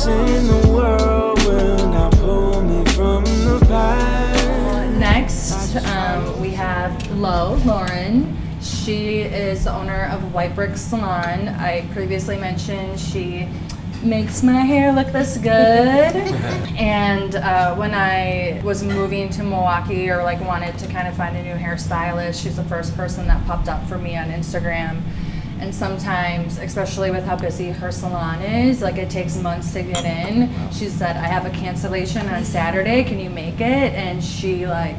in the world will not pull me from the past. Next, we have Loren. She is the owner of White Brick Salon. I previously mentioned she makes my hair look this good. And when I was moving to Milwaukee or like wanted to kind of find a new hairstylist, she's the first person that popped up for me on Instagram. And sometimes, especially with how busy her salon is, like it takes months to get in. She said, I have a cancellation on Saturday, can you make it? And she like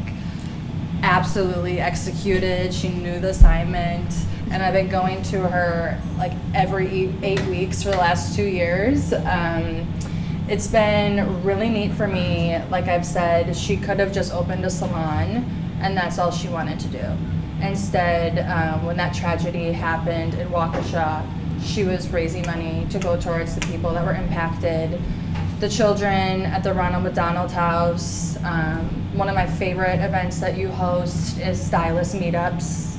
absolutely executed. She knew the assignment. And I've been going to her like every 8 weeks for the last 2 years. It's been really neat for me. Like I've said, she could have just opened a salon and that's all she wanted to do. Instead, when that tragedy happened in Waukesha, she was raising money to go towards the people that were impacted. The children at the Ronald McDonald House. One of my favorite events that you host is stylist meetups.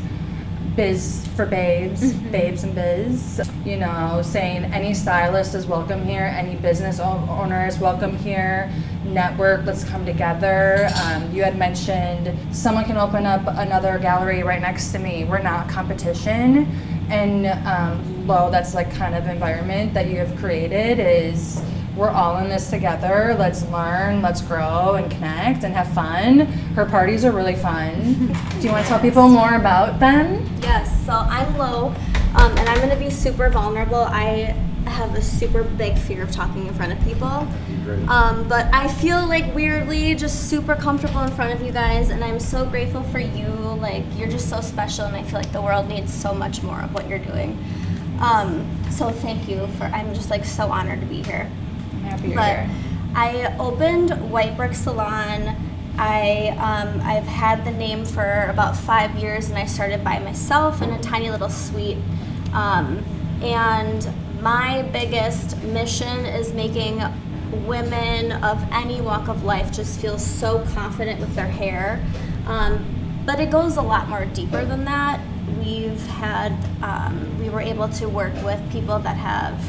Biz for babes, babes and biz. You know, saying any stylist is welcome here, any business owner is welcome here. Network, let's come together. You had mentioned someone can open up another gallery right next to me. We're not competition. And that's like kind of environment that you have created is we're all in this together. Let's learn, let's grow and connect and have fun. Her parties are really fun. Do you want to tell people more about them? Yes, so I'm Lo, and I'm going to be super vulnerable. I have a super big fear of talking in front of people, but I feel like weirdly just super comfortable in front of you guys, and I'm so grateful for you. Like, you're just so special, and I feel like the world needs so much more of what you're doing. So thank you I'm just like so honored to be here. I'm happy you're here. I opened White Brick Salon. I've had the name for about 5 years, and I started by myself in a tiny little suite. And my biggest mission is making women of any walk of life just feel so confident with their hair. But it goes a lot more deeper than that. We were able to work with people that have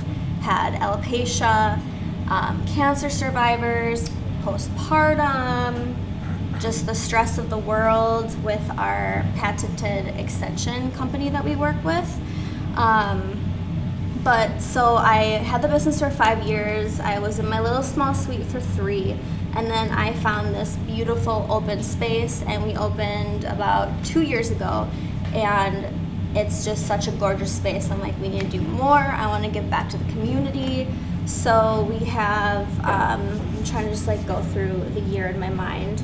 had alopecia, cancer survivors, postpartum, just the stress of the world with our patented extension company that we work with. But so I had the business for 5 years. I was in my little small suite for 3, and then I found this beautiful open space, and we opened about 2 years ago, and it's just such a gorgeous space. I'm like, we need to do more. I want to give back to the community. So we have, I'm trying to just like go through the year in my mind.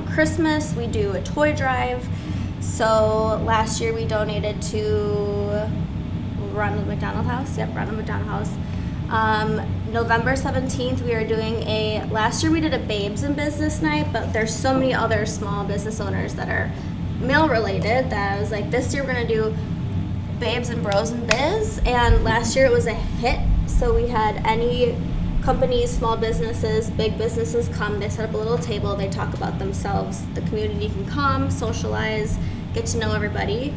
Christmas, we do a toy drive. So last year we donated to Ronald McDonald House. Yep, Ronald McDonald House. November 17th, we are doing last year we did a Babes in Business night, but there's so many other small business owners that are male related that I was like, this year we're gonna do Babes and Bros and Biz, and last year it was a hit. So we had any companies, small businesses, big businesses come, they set up a little table, they talk about themselves, the community can come, socialize, get to know everybody.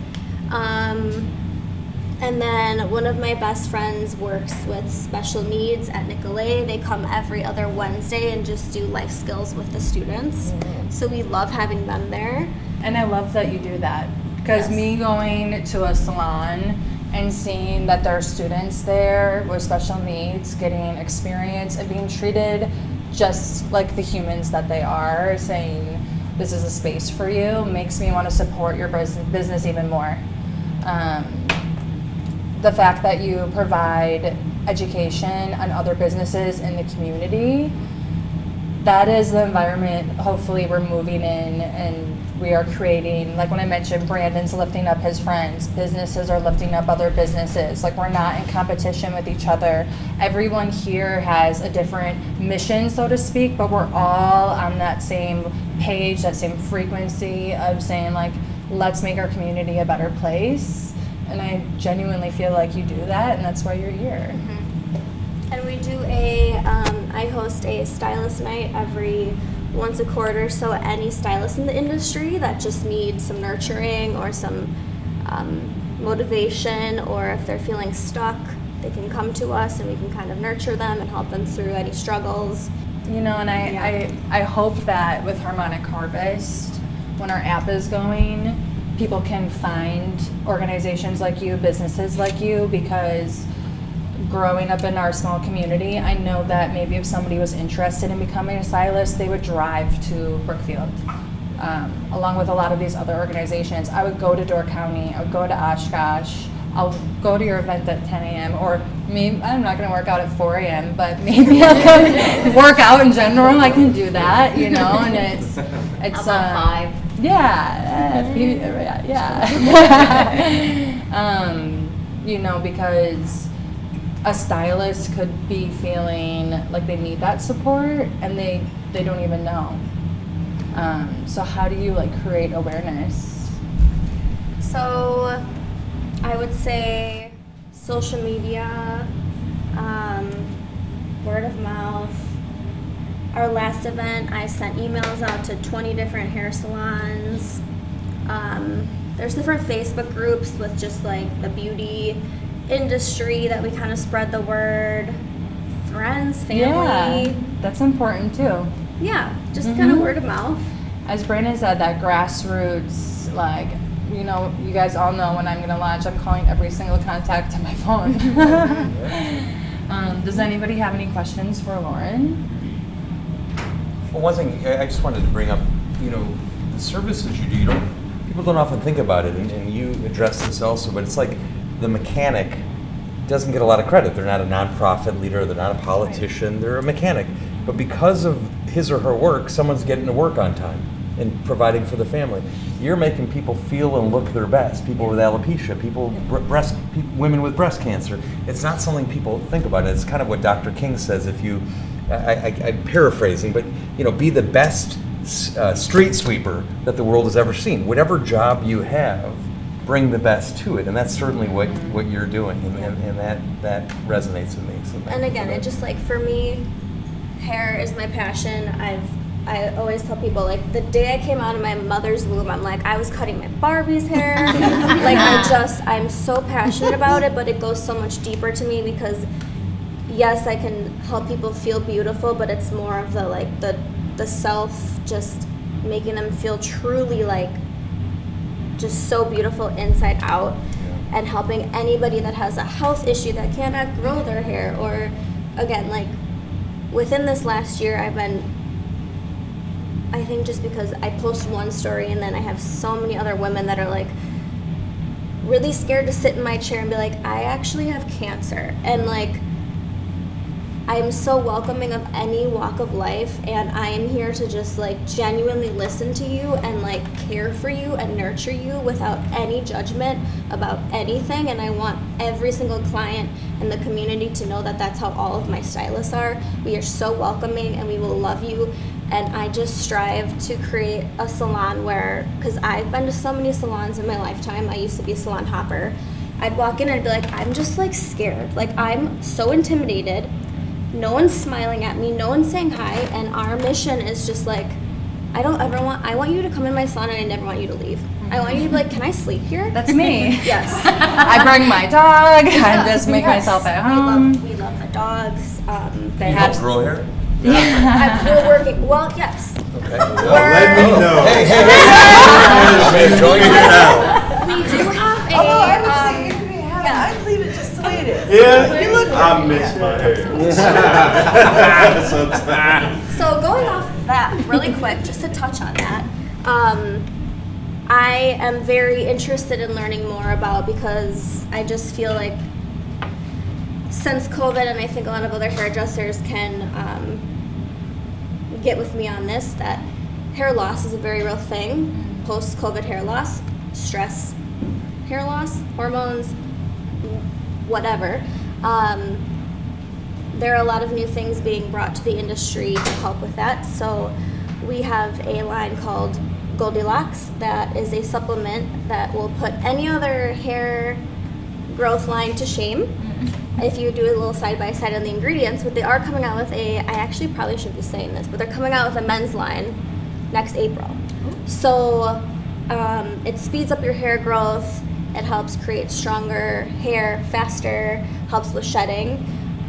And then one of my best friends works with special needs at Nicolay. They come every other Wednesday and just do life skills with the students. So we love having them there. And I love that you do that, because me going to a salon and seeing that there are students there with special needs getting experience and being treated just like the humans that they are, saying this is a space for you, makes me want to support your business even more. The fact that you provide education on other businesses in the community, that is the environment hopefully we're moving in, and we are creating, like when I mentioned Brandon's lifting up his friends, businesses are lifting up other businesses. Like, we're not in competition with each other. Everyone here has a different mission, so to speak, but we're all on that same page, that same frequency of saying like, let's make our community a better place. And I genuinely feel like you do that, and that's why you're here. And we do I host a stylist night once a quarter, so any stylist in the industry that just needs some nurturing or some motivation, or if they're feeling stuck, they can come to us and we can kind of nurture them and help them through any struggles. You know, and I hope that with Harmonic Harvest, when our app is going, people can find organizations like you, businesses like you, because growing up in our small community, I know that maybe if somebody was interested in becoming a stylist, they would drive to Brookfield. Along with a lot of these other organizations, I would go to Door County, I would go to Oshkosh, I'll go to your event at 10 a.m. or maybe I'm not going to work out at 4 a.m. but maybe I'll come work out in general. I can do that, you know, and it's about 5. Yeah, you know, because a stylist could be feeling like they need that support and they don't even know. So how do you like create awareness? So I would say social media, word of mouth. Our last event, I sent emails out to 20 different hair salons. There's different Facebook groups with just like the beauty industry that we kind of spread the word. Friends, family. Yeah, that's important too. Yeah, just kind of word of mouth. As Brandon said, that grassroots, like, you know, you guys all know when I'm going to launch, I'm calling every single contact on my phone. Does anybody have any questions for Loren? Well, one thing I just wanted to bring up, you know, the services you do, people don't often think about it, and you address this also, but it's like the mechanic doesn't get a lot of credit. They're not a nonprofit leader, they're not a politician, they're a mechanic. But because of his or her work, someone's getting to work on time and providing for the family. You're making people feel and look their best. People with alopecia, women with breast cancer. It's not something people think about. It's kind of what Dr. King says. If you, I'm paraphrasing, but you know, be the best street sweeper that the world has ever seen. Whatever job you have, bring the best to it, and that's certainly what you're doing, and that resonates with me. So and again, it just like for me, hair is my passion. I always tell people, like, the day I came out of my mother's womb, I'm like, I was cutting my Barbie's hair. Like, I'm so passionate about it, but it goes so much deeper to me because, yes, I can help people feel beautiful, but it's more of the self, just making them feel truly, like, just so beautiful inside out, and helping anybody that has a health issue that cannot grow their hair, or, again, like, within this last year, I think just because I post one story and then I have so many other women that are like really scared to sit in my chair and be like, I actually have cancer. And like, I'm so welcoming of any walk of life, and I am here to just like genuinely listen to you and like care for you and nurture you without any judgment about anything. And I want every single client in the community to know that that's how all of my stylists are. We are so welcoming and we will love you. And I just strive to create a salon where, because I've been to so many salons in my lifetime, I used to be a salon hopper. I'd walk in and I'd be like, I'm just like scared. Like, I'm so intimidated. No one's smiling at me, no one's saying hi, and our mission is just like, I want you to come in my salon and I never want you to leave. I want you to be like, can I sleep here? That's me. Yes. I bring my dog, I just make myself at home. We love the dogs. They you have help grow hair? We're working, well, yes. Okay. Let me know. Hey. Join me now. We do have a, Although I would say, if we have it, I'd leave it just the way it is. Yeah, You look I good. miss my hair. Sometimes. So going off of that really quick, just to touch on that, I am very interested in learning more about, because I just feel like since COVID, and I think a lot of other hairdressers can get with me on this, that hair loss is a very real thing. Post-COVID hair loss, stress, hair loss, hormones, whatever. There are a lot of new things being brought to the industry to help with that. So we have a line called Goldilocks that is a supplement that will put any other hair growth line to shame. If you do a little side-by-side on the ingredients, but they are coming out with I actually probably shouldn't be saying this, but they're coming out with a men's line next April. So it speeds up your hair growth, It helps create stronger hair faster, helps with shedding.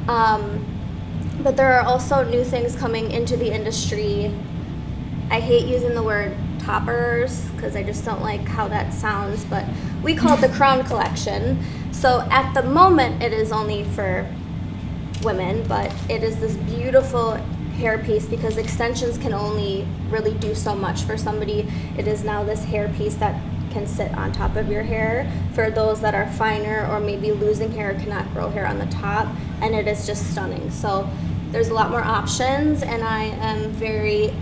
But there are also new things coming into the industry. I hate using the word toppers because I just don't like how that sounds, but we call it the Crown Collection. So at the moment it is only for women, but it is this beautiful hair piece because extensions can only really do so much for somebody. It is now this hair piece that can sit on top of your hair for those that are finer or maybe losing hair, cannot grow hair on the top, and it is just stunning. So there's a lot more options, and I am very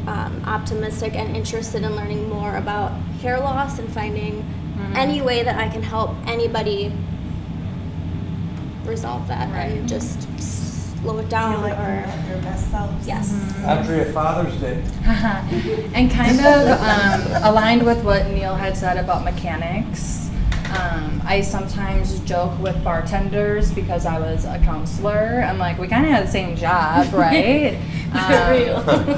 optimistic and interested in learning more about hair loss and finding any way that I can help anybody resolve that and just slow it down. Feel like or your best selves. yes. Andrea, Father's Day. And kind of aligned with what Neil had said about mechanics. I sometimes joke with bartenders because I was a counselor. I'm like, we kind of had the same job, right?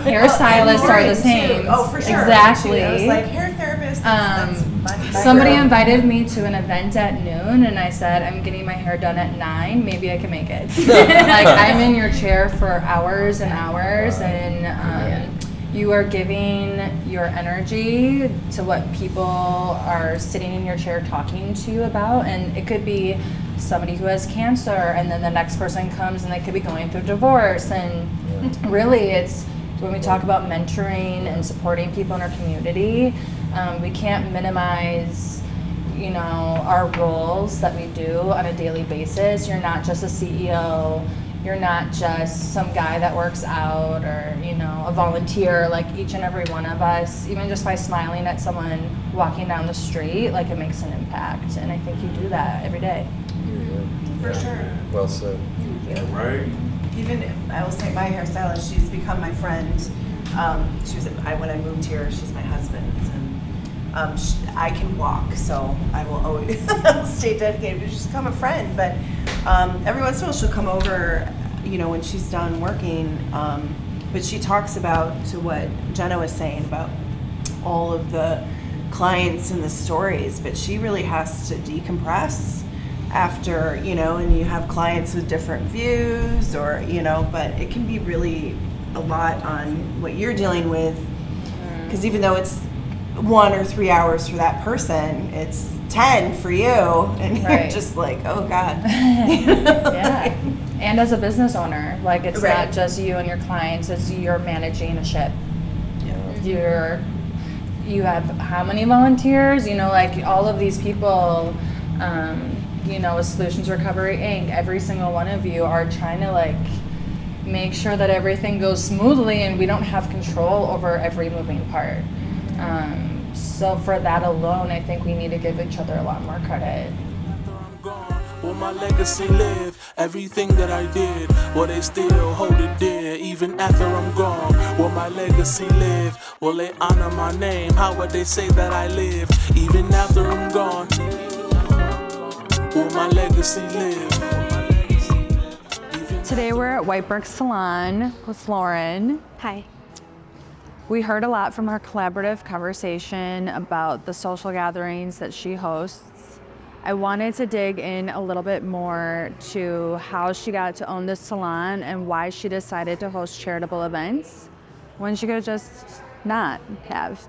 Hairstylists are the same. Oh, for sure. Exactly. I was like, hair therapist. That's my Somebody background. invited me to an event at noon, and I said, I'm getting my hair done at 9. Maybe I can make it. Like, I'm in your chair for hours and hours, and you are giving your energy to what people are sitting in your chair talking to you about. And it could be somebody who has cancer, and then the next person comes and they could be going through divorce. And really, it's when we talk about mentoring and supporting people in our community, we can't minimize, our roles that we do on a daily basis. You're not just a CEO. You're not just some guy that works out or, a volunteer. Like, each and every one of us, even just by smiling at someone walking down the street, like, it makes an impact. And I think you do that every day. For sure. Well said. Right. Even I will say my hairstylist, she's become my friend. When I moved here, she's my husband, and I can walk, so I will always stay dedicated. She's become a friend, but every once in a while she'll come over, when she's done working. But she talks about, to what Jenna was saying about all of the clients and the stories, but she really has to decompress after, and you have clients with different views or, but it can be really a lot on what you're dealing with, because even though it's 1 or 3 hours for that person, it's 10 for you, and you're just like, oh God. Yeah. And as a business owner, like, it's Right. not just you and your clients, it's you're managing a ship. You have how many volunteers? Like, all of these people, with Solutions Recovery Inc., every single one of you are trying to, like, make sure that everything goes smoothly and we don't have control over every moving part. So for that alone, I think we need to give each other a lot more credit. After I'm gone, will my legacy live? Everything that I did, will they still hold it dear? Even after I'm gone, will my legacy live? Will they honor my name? How would they say that I live? Even after I'm gone, will my legacy live? Today we're at White Brick Salon with Loren. Hi. We heard a lot from our collaborative conversation about the social gatherings that she hosts. I wanted to dig in a little bit more to how she got to own this salon and why she decided to host charitable events when she could have just not have.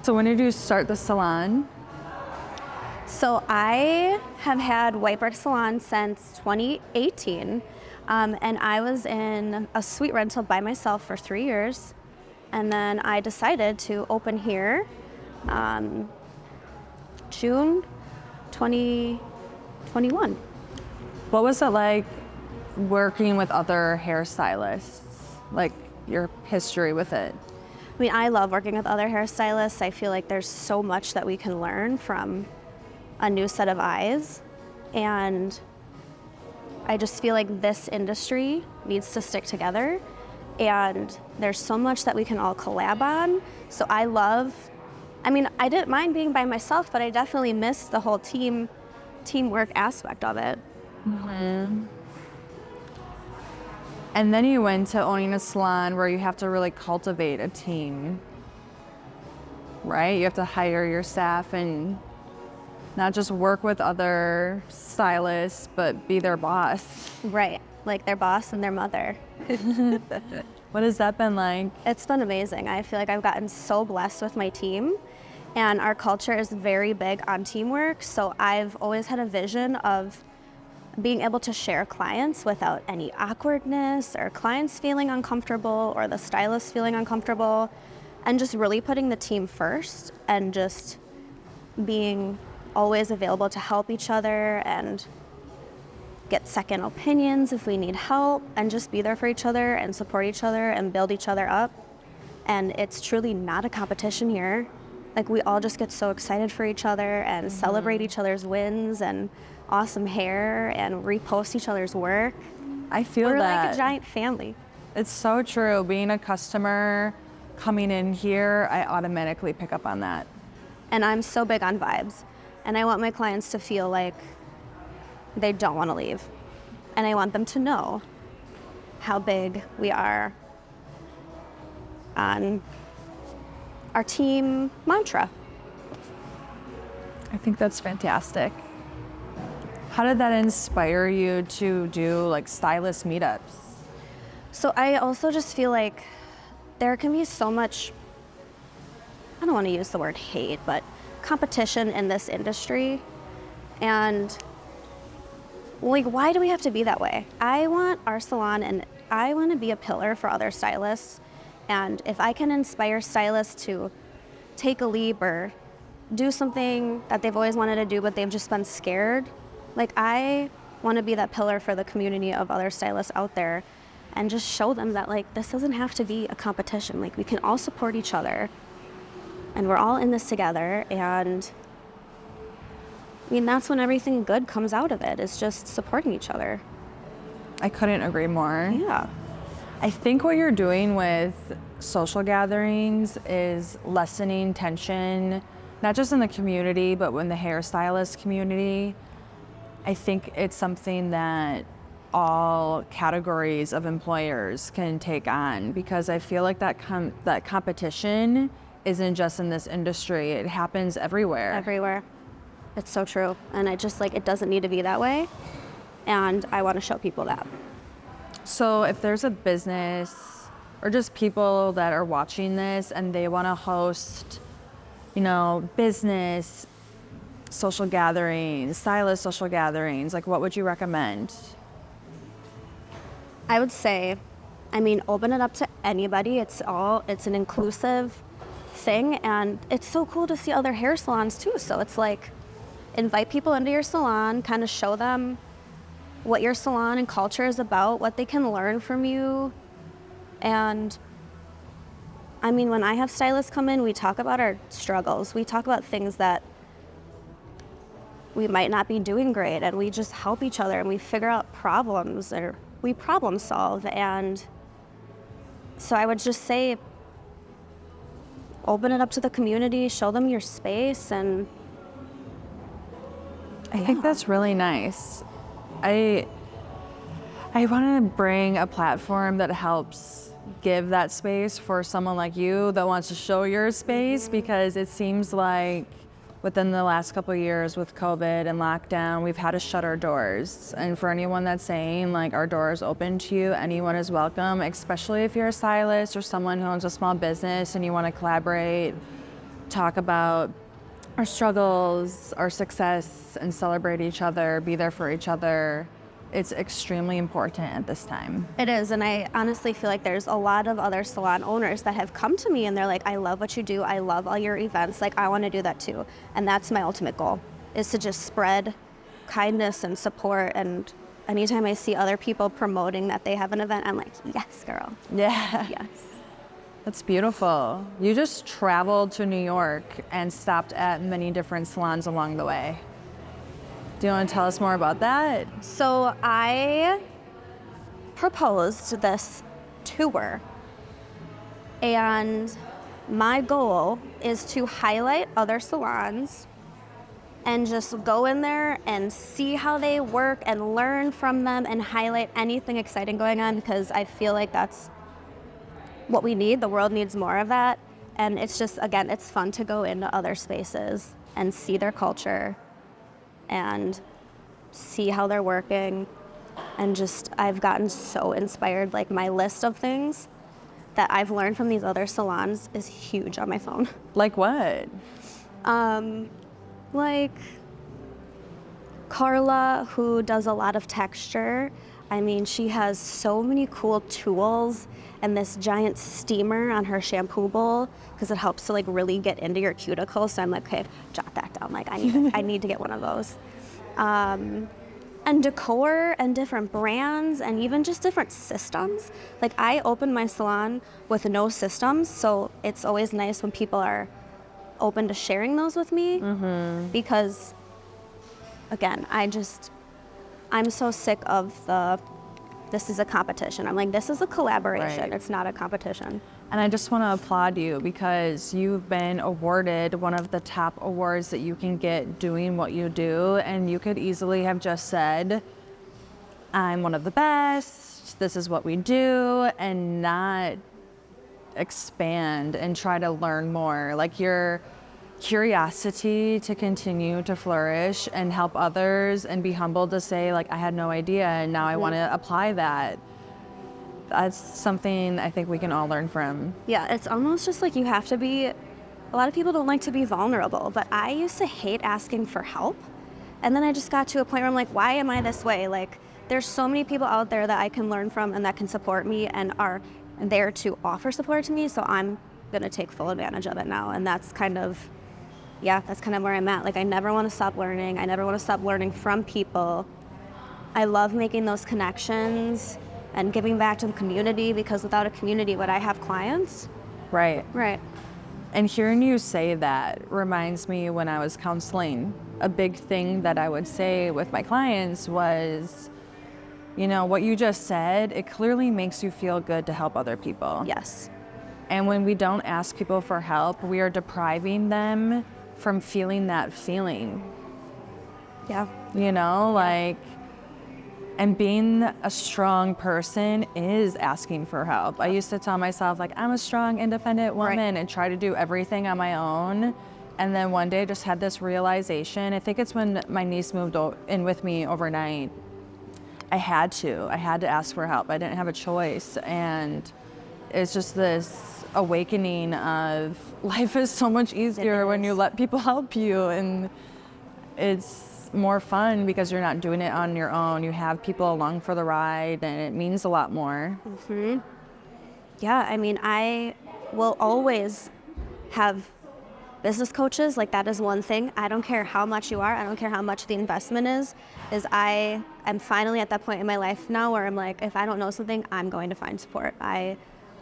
So when did you start the salon? So I have had White Brick Salon since 2018, and I was in a suite rental by myself for 3 years. And then I decided to open here June 2021. What was it like working with other hairstylists? Like, your history with it? I mean, I love working with other hairstylists. I feel like there's so much that we can learn from a new set of eyes. And I just feel like this industry needs to stick together. And there's so much that we can all collab on. So I didn't mind being by myself, but I definitely missed the whole teamwork aspect of it. Mm-hmm. And then you went to owning a salon where you have to really cultivate a team, right? You have to hire your staff and Not just work with other stylists, but be their boss. Right, like their boss and their mother. What has that been like? It's been amazing. I feel like I've gotten so blessed with my team, and our culture is very big on teamwork. So I've always had a vision of being able to share clients without any awkwardness or clients feeling uncomfortable or the stylist feeling uncomfortable, and just really putting the team first and just being always available to help each other and get second opinions if we need help, and just be there for each other and support each other and build each other up. And it's truly not a competition here. Like, we all just get so excited for each other and celebrate each other's wins and awesome hair and repost each other's work. I feel We're that. like a giant family. It's so true. Being a customer coming in here, I automatically pick up on that. And I'm so big on vibes. And I want my clients to feel like they don't want to leave. And I want them to know how big we are on our team mantra. I think that's fantastic. How did that inspire you to do like stylist meetups? So I also just feel like there can be so much, I don't want to use the word hate, but competition in this industry. And like, why do we have to be that way? I want our salon, and I want to be a pillar for other stylists. And if I can inspire stylists to take a leap or do something that they've always wanted to do, but they've just been scared, like, I want to be that pillar for the community of other stylists out there and just show them that, like, this doesn't have to be a competition. Like, we can all support each other and we're all in this together. And I mean, that's when everything good comes out of it, is just supporting each other. I couldn't agree more. Yeah. I think what you're doing with social gatherings is lessening tension, not just in the community, but in the hairstylist community. I think it's something that all categories of employers can take on, because I feel like that competition isn't just in this industry. It happens everywhere. Everywhere. It's so true. And it just, like, it doesn't need to be that way. And I want to show people that. So if there's a business or just people that are watching this and they want to host, business social gatherings, stylist social gatherings, like, what would you recommend? I would say, open it up to anybody. It's an inclusive thing, and it's so cool to see other hair salons too. So it's like, invite people into your salon, kind of show them what your salon and culture is about, what they can learn from you. And when I have stylists come in, we talk about our struggles. We talk about things that we might not be doing great, and we just help each other, and we figure out problems, or we problem solve. And so I would just say, open it up to the community, show them your space. And I think that's really nice. I want to bring a platform that helps give that space for someone like you that wants to show your space, because it seems like within the last couple of years with COVID and lockdown, we've had to shut our doors. And for anyone that's saying, like, our door is open to you, anyone is welcome, especially if you're a stylist or someone who owns a small business and you want to collaborate, talk about our struggles, our success, and celebrate each other, be there for each other. It's extremely important at this time. it is, and I honestly feel like there's a lot of other salon owners that have come to me and they're like, I love what you do, I love all your events, like, I want to do that too. And that's my ultimate goal, is to just spread kindness and support. And anytime I see other people promoting that they have an event, I'm like, yes, girl. Yeah. Yes. That's beautiful. You just traveled to New York and stopped at many different salons along the way. Do you want to tell us more about that? So I proposed this tour, and my goal is to highlight other salons and just go in there and see how they work and learn from them and highlight anything exciting going on, because I feel like that's what we need. The world needs more of that. And it's just, again, it's fun to go into other spaces and see their culture and see how they're working. And just, I've gotten so inspired. Like, my list of things that I've learned from these other salons is huge on my phone. Like what? Like Carla, who does a lot of texture. I mean, she has so many cool tools and this giant steamer on her shampoo bowl because it helps to like really get into your cuticle. So I'm like, okay, jot that down. Like I need to get one of those. And decor and different brands and even just different systems. Like, I open my salon with no systems, so it's always nice when people are open to sharing those with me because, again, I'm so sick of this is a competition. I'm like, this is a collaboration. Right. It's not a competition. And I just want to applaud you because you've been awarded one of the top awards that you can get doing what you do. And you could easily have just said, I'm one of the best, this is what we do, and not expand and try to learn more. Like, your curiosity to continue to flourish and help others and be humble to say, like, I had no idea and now I want to apply that. That's something I think we can all learn from. Yeah, it's almost just like you have to be, a lot of people don't like to be vulnerable, but I used to hate asking for help. And then I just got to a point where I'm like, why am I this way? Like, there's so many people out there that I can learn from and that can support me and are there to offer support to me. So I'm going to take full advantage of it now. And that's kind of where I'm at. Like, I never want to stop learning. I never want to stop learning from people. I love making those connections and giving back to the community, because without a community, would I have clients? Right. Right. And hearing you say that reminds me when I was counseling, a big thing that I would say with my clients was, you know, what you just said, it clearly makes you feel good to help other people. Yes. And when we don't ask people for help, we are depriving them from feeling that feeling. Yeah. You know, like, and being a strong person is asking for help. I used to tell myself, like, I'm a strong, independent woman and try to do everything on my own. And then one day I just had this realization. I think it's when my niece moved in with me overnight. I had to ask for help. I didn't have a choice. And it's just this awakening of life is so much easier when you let people help you. And it's more fun because you're not doing it on your own. You have people along for the ride, and it means a lot more. Mm-hmm. Yeah, I mean, I will always have business coaches. Like, that is one thing. I don't care how much you are. I don't care how much the investment is I am finally at that point in my life now where I'm like, if I don't know something, I'm going to find support. I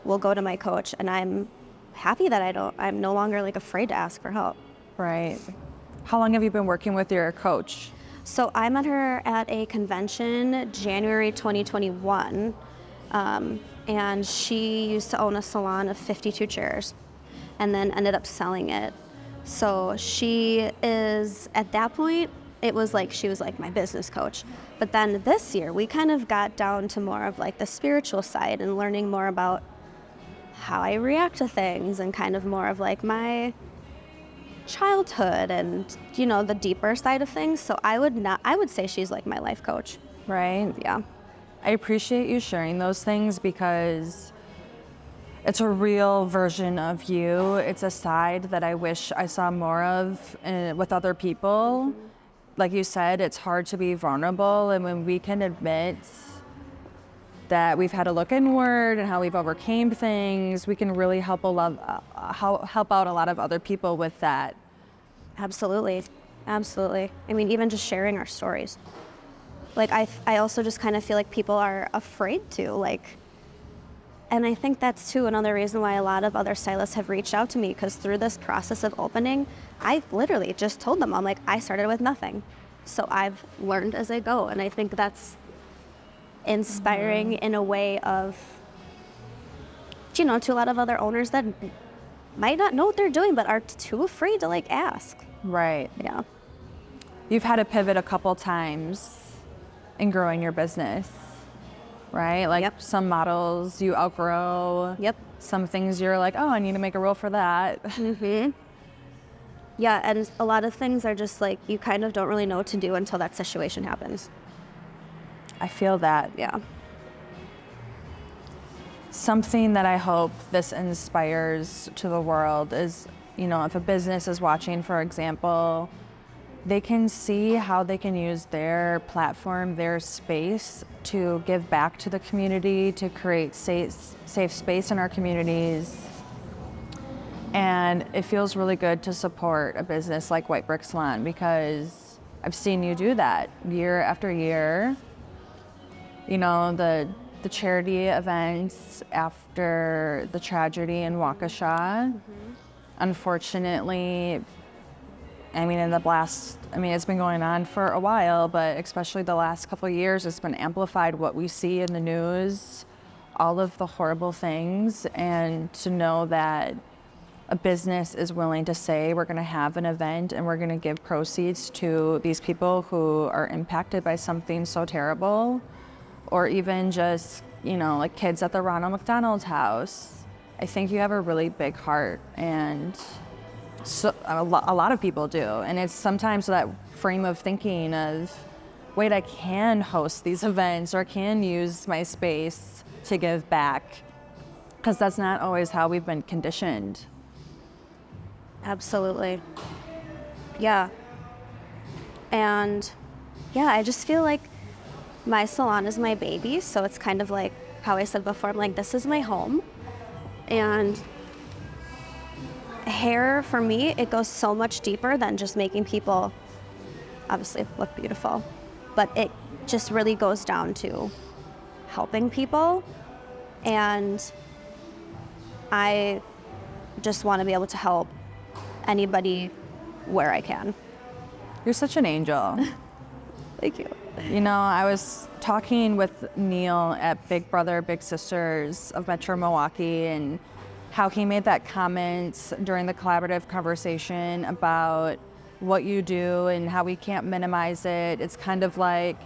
will go to my coach, and I'm happy that I'm no longer like afraid to ask for help. Right. How long have you been working with your coach? So I met her at a convention January 2021, and she used to own a salon of 52 chairs and then ended up selling it. So she is, at that point, she was like my business coach. But then this year, we kind of got down to more of like the spiritual side and learning more about how I react to things and kind of more of like my childhood and, you know, the deeper side of things. So I would say she's like my life coach. Right. Yeah. I appreciate you sharing those things because it's a real version of you. It's a side that I wish I saw more of with other people. Like you said, it's hard to be vulnerable, and when we can admit that we've had to look inward and how we've overcame things, we can really help out a lot of other people with that. Absolutely. Absolutely. I mean, even just sharing our stories. Like, I also just kind of feel like people are afraid to, like, and I think that's too another reason why a lot of other stylists have reached out to me, because through this process of opening, I literally just told them, I'm like, I started with nothing. So I've learned as I go. And I think that's inspiring in a way of, you know, to a lot of other owners that might not know what they're doing but are too afraid to like ask. Right. Yeah. You've had to pivot a couple times in growing your business, right? Like some models you outgrow. Yep. Some things you're like, oh, I need to make a role for that. Mm-hmm. Yeah, and a lot of things are just like you kind of don't really know what to do until that situation happens. I feel that. Yeah. Something that I hope this inspires to the world is, if a business is watching, for example, they can see how they can use their platform, their space to give back to the community, to create safe space in our communities. And it feels really good to support a business like White Brick Salon because I've seen you do that year after year. The charity events after the tragedy in Waukesha. Unfortunately, it's been going on for a while, but especially the last couple of years, it's been amplified what we see in the news, all of the horrible things, and to know that a business is willing to say we're going to have an event and we're going to give proceeds to these people who are impacted by something so terrible, or even just, like kids at the Ronald McDonald House. I think you have a really big heart, and so a lot of people do. And it's sometimes that frame of thinking of, wait, I can host these events or I can use my space to give back, because that's not always how we've been conditioned. Absolutely. Yeah. And yeah, I just feel like my salon is my baby, so it's kind of like how I said before, I'm like, this is my home. And hair, for me, it goes so much deeper than just making people obviously look beautiful. But it just really goes down to helping people. And I just want to be able to help anybody where I can. You're such an angel. Thank you. I was talking with Neil at Big Brother, Big Sisters of Metro Milwaukee, and how he made that comment during the collaborative conversation about what you do and how we can't minimize it. It's kind of like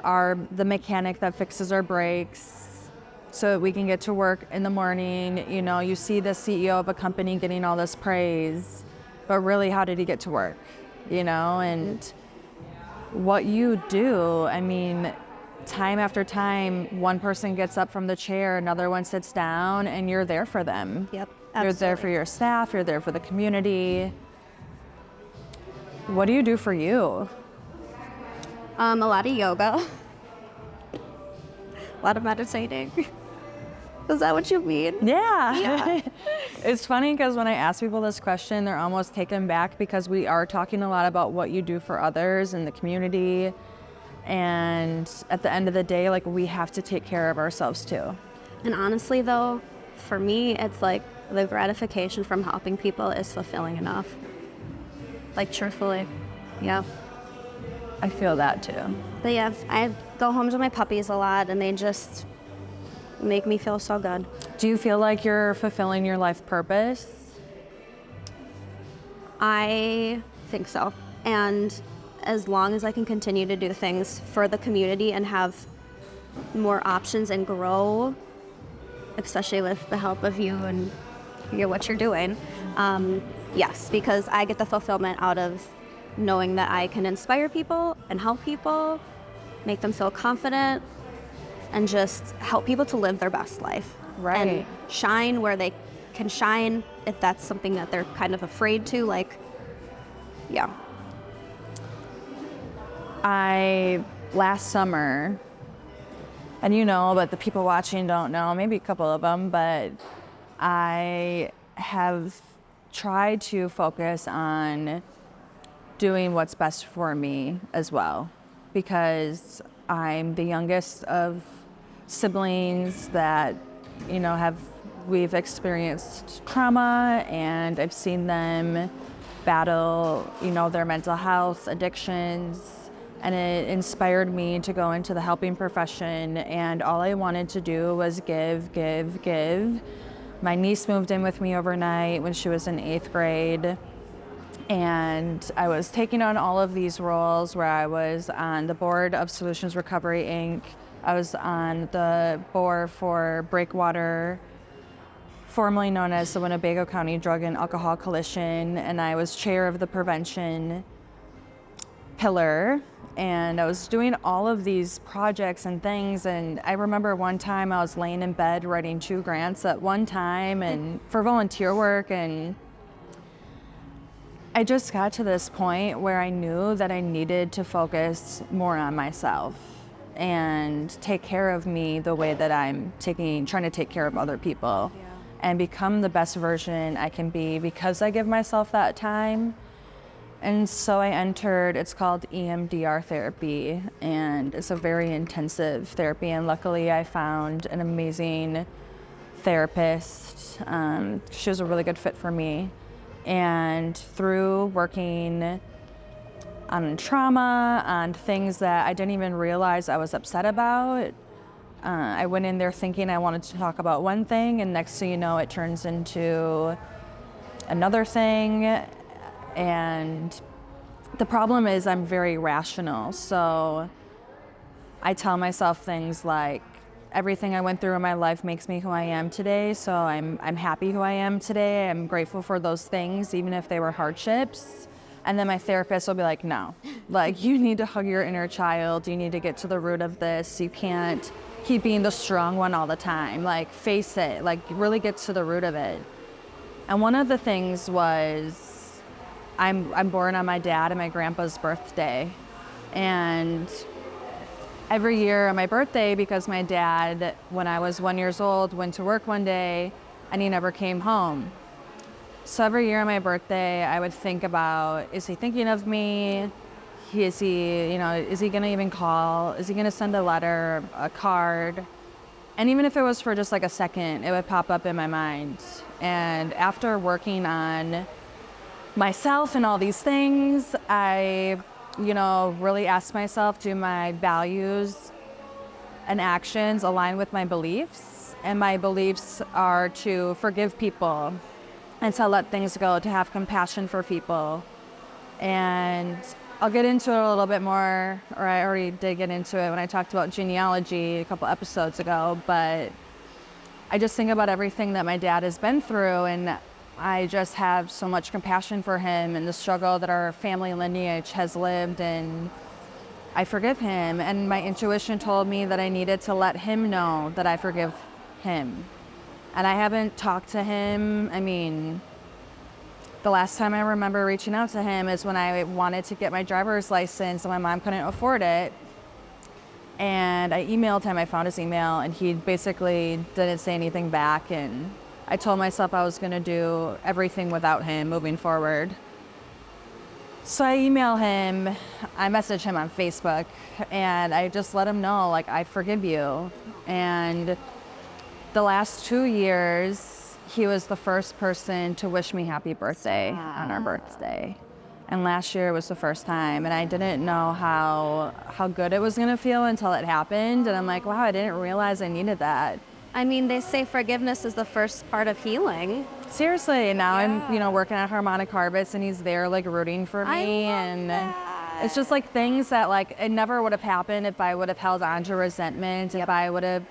the mechanic that fixes our brakes so that we can get to work in the morning. You see the CEO of a company getting all this praise, but really, how did he get to work? And what you do, time after time, one person gets up from the chair, another one sits down, and you're there for them. Yep, absolutely. You're there for your staff, you're there for the community. What do you do for you? A lot of yoga. A lot of meditating. Is that what you mean? Yeah. It's funny because when I ask people this question, they're almost taken back because we are talking a lot about what you do for others in the community. And at the end of the day, we have to take care of ourselves too. And honestly, though, for me, it's like the gratification from helping people is fulfilling enough. Truthfully. Yeah. I feel that too. But yeah, I go home to my puppies a lot, and they just make me feel so good. Do you feel like you're fulfilling your life purpose? I think so. And as long as I can continue to do things for the community and have more options and grow, especially with the help of you and what you're doing, yes, because I get the fulfillment out of knowing that I can inspire people and help people, make them feel confident, and just help people to live their best life. Right. And shine where they can shine, if that's something that they're kind of afraid to, yeah. Last summer, and but the people watching don't know, maybe a couple of them, but I have tried to focus on doing what's best for me as well, because I'm the youngest of siblings that, we've experienced trauma, and I've seen them battle, their mental health, addictions, and it inspired me to go into the helping profession, and all I wanted to do was give. My niece moved in with me overnight when she was in 8th grade, and I was taking on all of these roles where I was on the board of Solutions Recovery, Inc. I was on the board for Breakwater formerly known as the Winnebago County Drug and Alcohol Coalition, and I was chair of the prevention pillar, and I was doing all of these projects and things. And I remember one time I was laying in bed writing 2 grants at one time and for volunteer work, and I just got to this point where I knew that I needed to focus more on myself and take care of me the way that I'm trying to take care of other people, and become the best version I can be because I give myself that time. And so I entered, it's called EMDR therapy, and it's a very intensive therapy, and luckily I found an amazing therapist. She was a really good fit for me. And through working on trauma, on things that I didn't even realize I was upset about, I went in there thinking I wanted to talk about one thing, and next thing you know, it turns into another thing. And the problem is I'm very rational, so I tell myself things like, everything I went through in my life makes me who I am today, so I'm happy who I am today. I'm grateful for those things, even if they were hardships. And then my therapist will be like, no, like, you need to hug your inner child. You need to get to the root of this. You can't keep being the strong one all the time. Like, face it, like, really get to the root of it. And one of the things was, I'm born on my dad and my grandpa's birthday. And every year on my birthday, because my dad, when I was 1 year old, went to work one day and he never came home. So every year on my birthday, I would think about, is he thinking of me? Is he gonna even call? Is he gonna send a letter, a card? And even if it was for just like a second, it would pop up in my mind. And after working on myself and all these things, I really asked myself, do my values and actions align with my beliefs? And my beliefs are to forgive people and to let things go, to have compassion for people. And I'll get into it a little bit more, or I already did get into it when I talked about genealogy a couple episodes ago, but I just think about everything that my dad has been through, and I just have so much compassion for him and the struggle that our family lineage has lived, and I forgive him. And my intuition told me that I needed to let him know that I forgive him. And I haven't talked to him. I mean, the last time I remember reaching out to him is when I wanted to get my driver's license and my mom couldn't afford it. And I emailed him, I found his email, and he basically didn't say anything back. And I told myself I was gonna do everything without him moving forward. So I email him, I message him on Facebook, and I just let him know, like, I forgive you. And the last 2 years, he was the first person to wish me happy birthday on our birthday. And last year was the first time, and I didn't know how good it was gonna feel until it happened. And I'm like, wow, I didn't realize I needed that. I mean, they say forgiveness is the first part of healing. Seriously, and now I'm working at Harmonic Harvest, and he's there like rooting for me. And it's just like things that, like, it never would have happened if I would have held on to resentment, if I would have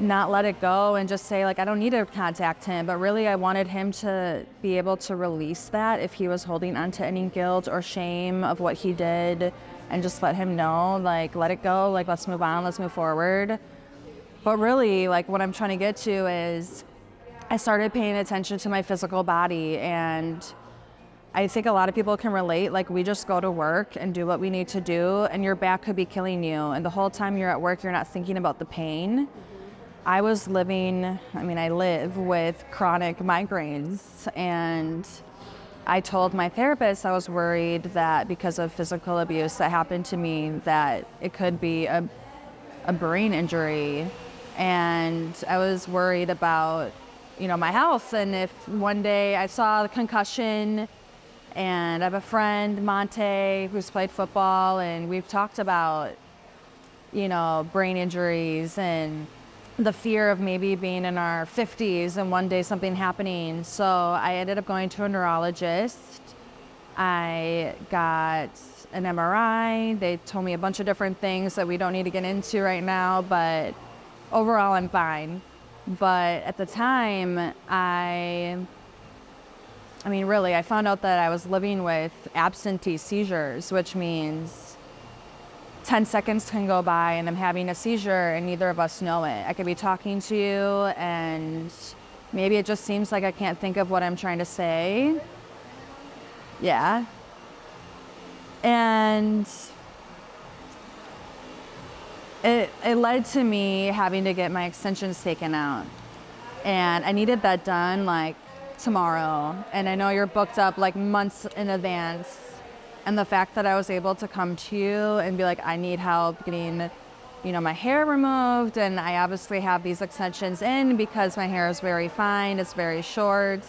not let it go and just say, like, I don't need to contact him. But really, I wanted him to be able to release that if he was holding on to any guilt or shame of what he did, and just let him know, like, let it go, like, let's move on, let's move forward. But really, like, what I'm trying to get to is I started paying attention to my physical body, and I think a lot of people can relate. Like, we just go to work and do what we need to do, and your back could be killing you. And the whole time you're at work, you're not thinking about the pain. I live with chronic migraines, and I told my therapist I was worried that because of physical abuse that happened to me, that it could be a brain injury. And I was worried about, my health. And if one day I saw the concussion, and I have a friend, Monte, who's played football, and we've talked about, brain injuries and the fear of maybe being in our 50s and one day something happening. So I ended up going to a neurologist. I got an MRI. They told me a bunch of different things that we don't need to get into right now, but overall I'm fine. But at the time, I mean, really, I found out that I was living with absentee seizures, which means 10 seconds can go by and I'm having a seizure and neither of us know it. I could be talking to you and maybe it just seems like I can't think of what I'm trying to say. Yeah. And it led to me having to get my extensions taken out. And I needed that done like tomorrow. And I know you're booked up like months in advance. And the fact that I was able to come to you and be like, I need help getting, my hair removed. And I obviously have these extensions in because my hair is very fine, it's very short.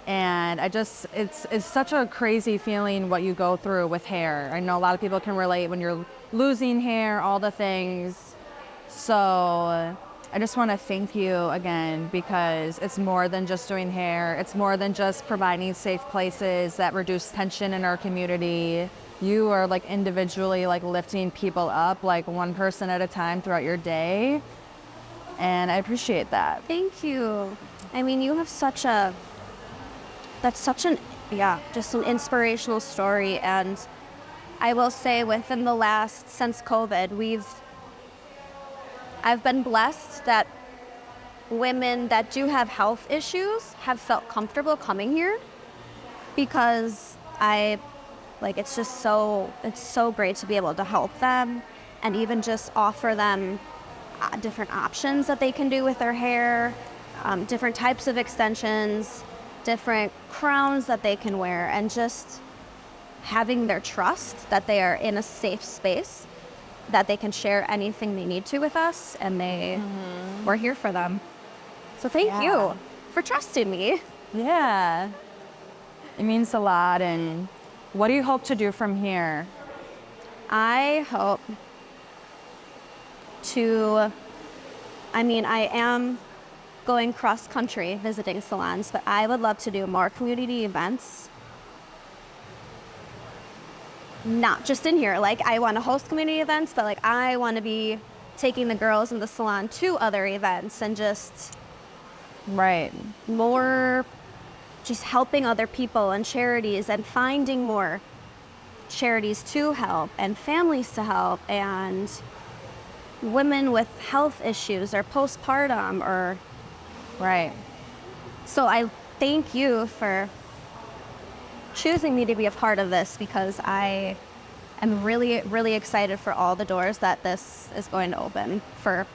And it's such a crazy feeling what you go through with hair. I know a lot of people can relate when you're losing hair, all the things. So I just want to thank you again because it's more than just doing hair. It's more than just providing safe places that reduce tension in our community. You are like individually like lifting people up like one person at a time throughout your day. And I appreciate that. Thank you. I mean, you have just an inspirational story. And I will say since COVID, I've been blessed that women that do have health issues have felt comfortable coming here because it's so great to be able to help them and even just offer them different options that they can do with their hair, different types of extensions, different crowns that they can wear, and just having their trust that they are in a safe space, that they can share anything they need to with us, and we're here for them. So thank you for trusting me. Yeah, it means a lot. And what do you hope to do from here? I hope I am going cross country visiting salons, but I would love to do more community events. Not just in here. Like, I want to host community events, but like I want to be taking the girls in the salon to other events and just more just helping other people and charities and finding more charities to help and families to help and women with health issues or postpartum or So I thank you for choosing me to be a part of this because I am really, really excited for all the doors that this is going to open for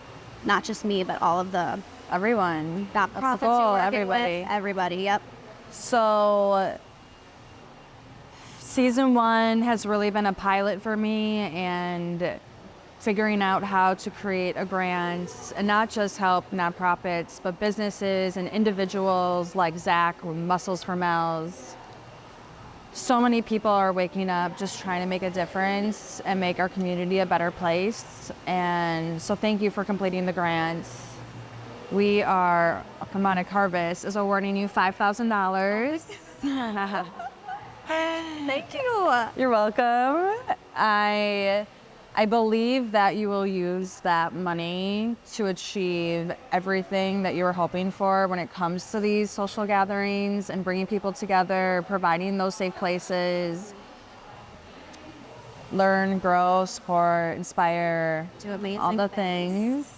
not just me, but all of the everyone. nonprofits Cool. you're working Everybody. with. Everybody, yep. So season 1 has really been a pilot for me and figuring out how to create a grant and not just help nonprofits, but businesses and individuals like Zach with Muscles for Mels. So many people are waking up just trying to make a difference and make our community a better place. And so thank you for completing the grant. We are, Harmonic Harvest is awarding you $5,000. Thank you. You're welcome. I believe that you will use that money to achieve everything that you were hoping for when it comes to these social gatherings and bringing people together, providing those safe places, learn, grow, support, inspire, Do amazing all the things.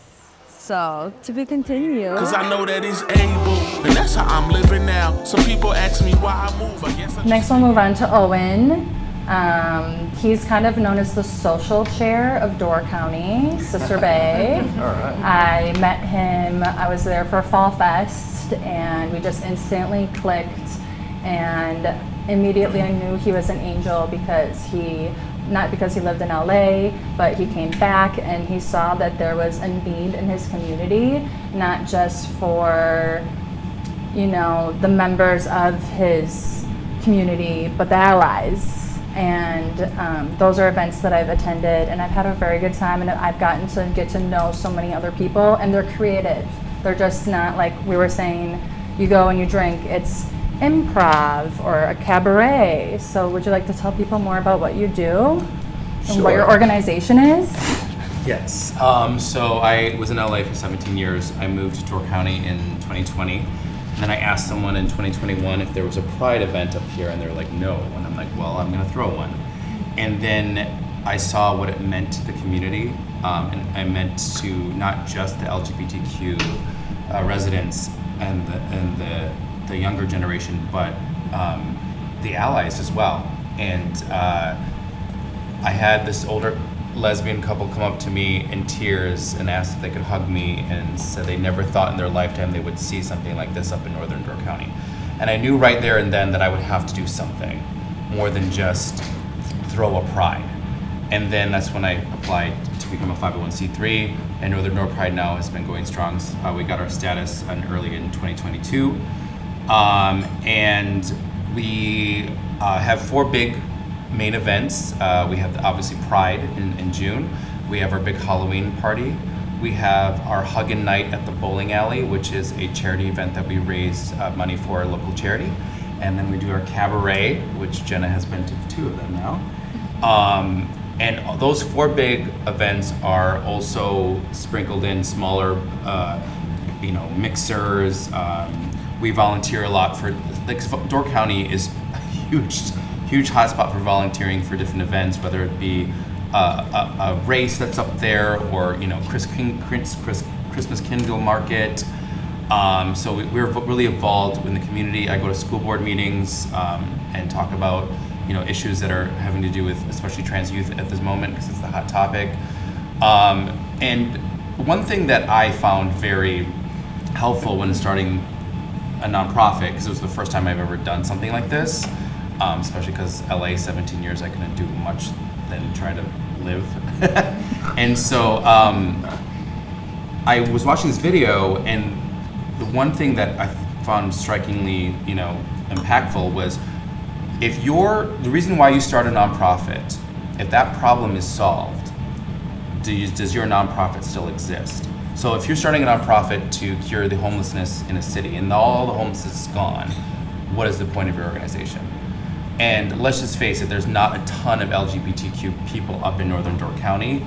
So, to be continued. Cause I know that he's able, and that's how I'm living now. Some people ask me why I move. I guess Next we'll move on to Owen. He's kind of known as the social chair of Door County, Sister Bay. All right. I met him, I was there for Fall Fest, and we just instantly clicked, and immediately I knew he was an angel not because he lived in LA, but he came back and he saw that there was a need in his community, not just for, the members of his community, but the allies. And those are events that I've attended, and I've had a very good time, and I've gotten to get to know so many other people, and they're creative. They're just not like we were saying, you go and you drink. It's improv or a cabaret. So would you like to tell people more about what you do and what your organization is? Yes. So I was in LA for 17 years. I moved to Door County in 2020. And then I asked someone in 2021 if there was a Pride event up here, and they were like, no. And I'm like, well, I'm gonna throw one. And then I saw what it meant to the community, and I meant to not just the LGBTQ residents and the younger generation, but the allies as well. And I had this older lesbian couple come up to me in tears and asked if they could hug me, and said they never thought in their lifetime they would see something like this up in northern Door County. And I knew right there and then that I would have to do something more than just throw a pride. And then that's when I applied to become a 501c3, and Northern Door Pride now has been going strong. We got our status early in 2022. And we have 4 big main events. We have obviously Pride in June. We have our big Halloween party. We have our Huggin' Night at the bowling alley, which is a charity event that we raise money for a local charity. And then we do our cabaret, which Jenna has been to 2 of them now. And those 4 big events are also sprinkled in smaller, mixers. We volunteer a lot for, Door County is a huge hotspot for volunteering for different events, whether it be a race that's up there, or Christmas Kindle Market. So we're really involved in the community. I go to school board meetings and talk about issues that are having to do with especially trans youth at this moment, because it's the hot topic. And one thing that I found very helpful when starting a nonprofit, because it was the first time I've ever done something like this, especially because LA, 17 years, I couldn't do much than try to live. And so I was watching this video, and the one thing that I found strikingly, impactful was, the reason why you start a nonprofit, if that problem is solved, does your nonprofit still exist? So if you're starting a nonprofit to cure the homelessness in a city and all the homelessness is gone, what is the point of your organization? And let's just face it, there's not a ton of LGBTQ people up in northern Door County.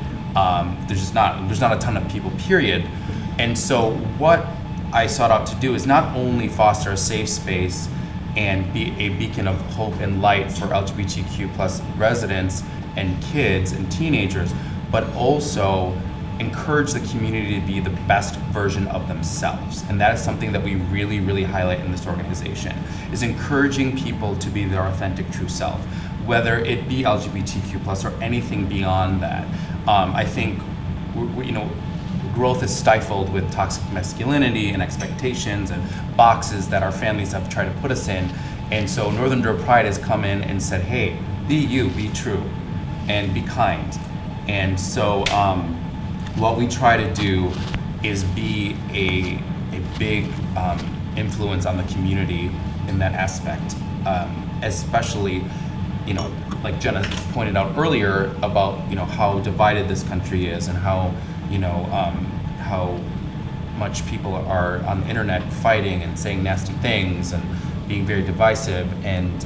There's not a ton of people, period. And so what I sought out to do is not only foster a safe space and be a beacon of hope and light for LGBTQ plus residents and kids and teenagers, but also encourage the community to be the best version of themselves. And that is something that we really, really highlight in this organization, is encouraging people to be their authentic true self, whether it be LGBTQ plus or anything beyond that. I think, growth is stifled with toxic masculinity and expectations and boxes that our families have tried to put us in. And so Northern Door Pride has come in and said, hey, be you, be true, and be kind. And so what we try to do is be a big influence on the community in that aspect, especially, like Jenna pointed out earlier about, how divided this country is, and how, how much people are on the internet fighting and saying nasty things and being very divisive. And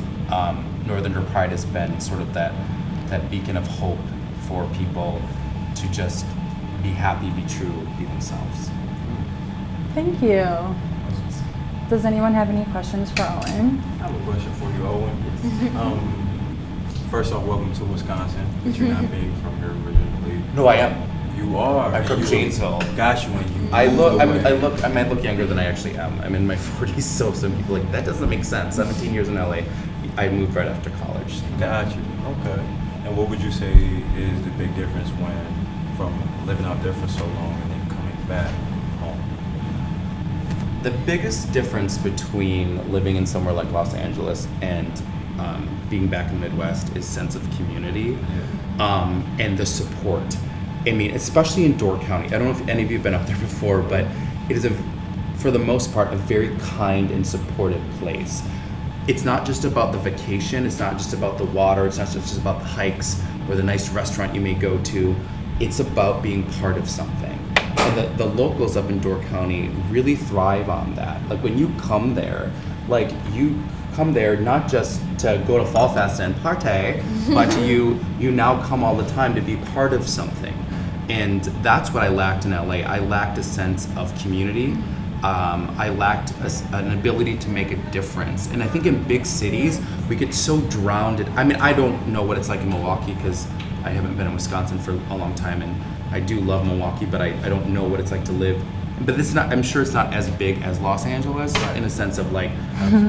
Northern Door Pride has been sort of that beacon of hope for people to just be happy, be true, be themselves. Thank you. Does anyone have any questions for Owen? I have a question for you, Owen. First off, welcome to Wisconsin. But you're not being from here originally. No, I am. You are. I'm from Janesville. Got you. And you. I might look younger than I actually am. I'm in my 40s, so some people are like, that doesn't make sense. 17 years in LA. I moved right after college. Got you. Okay. And what would you say is the big difference from living out there for so long and then coming back home? The biggest difference between living in somewhere like Los Angeles and being back in the Midwest is sense of community, and the support. I mean, especially in Door County. I don't know if any of you have been up there before, but it is, for the most part, a very kind and supportive place. It's not just about the vacation, it's not just about the water, it's not just about the hikes or the nice restaurant you may go to. It's about being part of something. And the locals up in Door County really thrive on that. Like when you come there, you come there not just to go to Fall Fest and party, but you now come all the time to be part of something. And that's what I lacked in LA. I lacked a sense of community. I lacked an ability to make a difference. And I think in big cities, we get so drowned. I mean, I don't know what it's like in Milwaukee because I haven't been in Wisconsin for a long time, and I do love Milwaukee, but I don't know what it's like to live. But I'm sure it's not as big as Los Angeles in a sense of like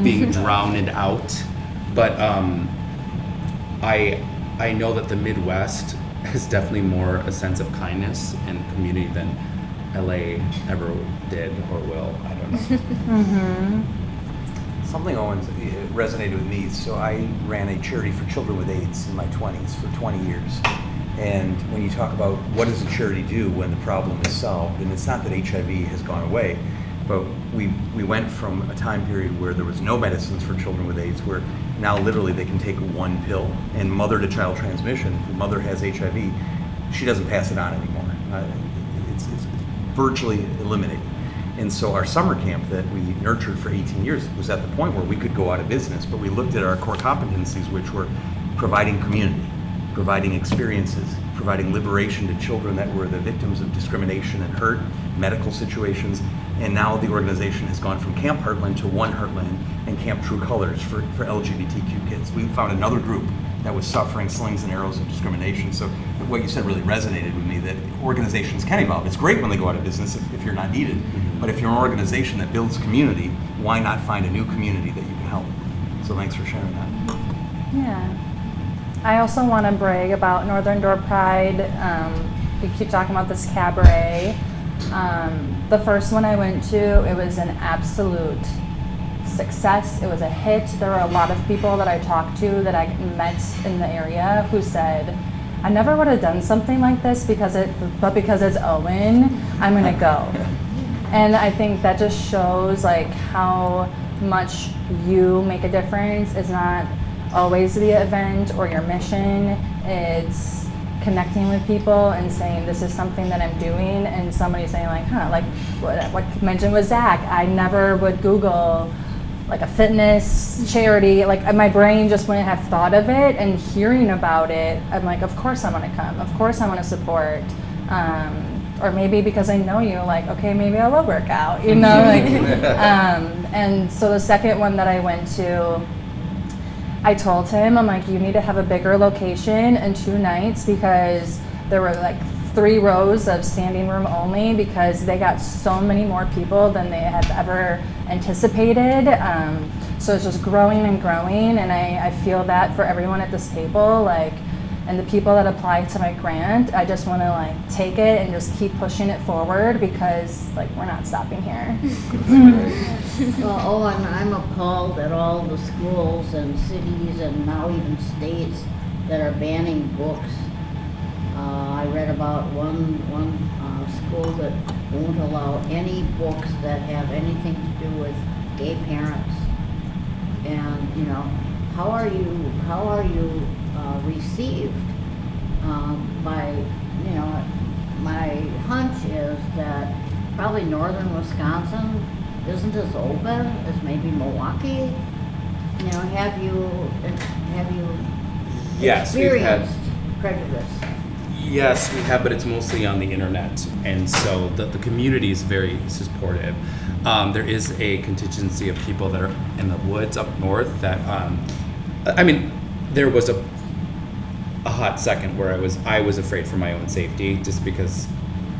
being drowned out. But I know that the Midwest has definitely more a sense of kindness and community than LA ever did or will. I don't know. Something Owen resonated with me. So I ran a charity for children with AIDS in my 20s for 20 years. And when you talk about what does a charity do when the problem is solved, and it's not that HIV has gone away, but we went from a time period where there was no medicines for children with AIDS, where now literally they can take one pill, and mother-to-child transmission, if the mother has HIV, she doesn't pass it on anymore. It's virtually eliminated. And so our summer camp that we nurtured for 18 years was at the point where we could go out of business, but we looked at our core competencies, which were providing community, providing experiences, providing liberation to children that were the victims of discrimination and hurt, medical situations, and now the organization has gone from Camp Heartland to One Heartland and Camp True Colors for LGBTQ kids. We found another group that was suffering slings and arrows of discrimination. So what you said really resonated with me, that organizations can evolve. It's great when they go out of business if you're not needed, but if you're an organization that builds community, why not find a new community that you can help? So thanks for sharing that. Yeah. I also want to brag about Northern Door Pride. We keep talking about this cabaret. The first one I went to, it was an absolute success. It was a hit. There were a lot of people that I talked to that I met in the area who said, I never would have done something like this because it's Owen, I'm gonna go. And I think that just shows like how much you make a difference. It's not always the event or your mission. It's connecting with people and saying this is something that I'm doing, and somebody saying like, like what you mentioned with Zach, I never would Google like a fitness charity, like my brain just wouldn't have thought of it, and hearing about it, I'm like, of course I want to come, of course I want to support. Or maybe because I know you, like, okay, maybe I will work out, you know, like, and so the second one that I went to, I told him, I'm like, you need to have a bigger location and 2 nights, because there were like 3 rows of standing room only, because they got so many more people than they had ever anticipated. So it's just growing and growing, and I feel that for everyone at this table, like, and the people that apply to my grant, I just want to like take it and just keep pushing it forward, because like we're not stopping here. Well, Owen, I'm appalled at all the schools and cities and now even states that are banning books. I read about one school that won't allow any books that have anything to do with gay parents. And you know, how are you received by, you know, my hunch is that probably northern Wisconsin isn't as open as maybe Milwaukee. You know, have you Yes, we've had experienced prejudice? Yes, we have, but it's mostly on the internet, and so the community is very supportive. There is a contingency of people that are in the woods up north that, I mean, there was a hot second where I was afraid for my own safety, just because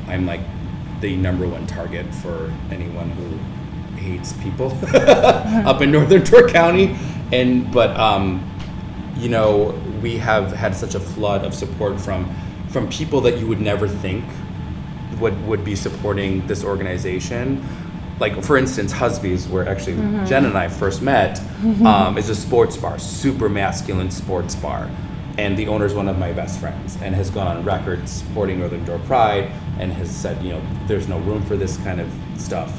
I'm like the #1 target for anyone who hates people up in Northern Door County, but you know, we have had such a flood of support from people that you would never think would be supporting this organization. Like, for instance, Husby's, where actually Jenna and I first met, is a sports bar, super masculine sports bar. And the owner is one of my best friends and has gone on record supporting Northern Door Pride and has said, you know, there's no room for this kind of stuff.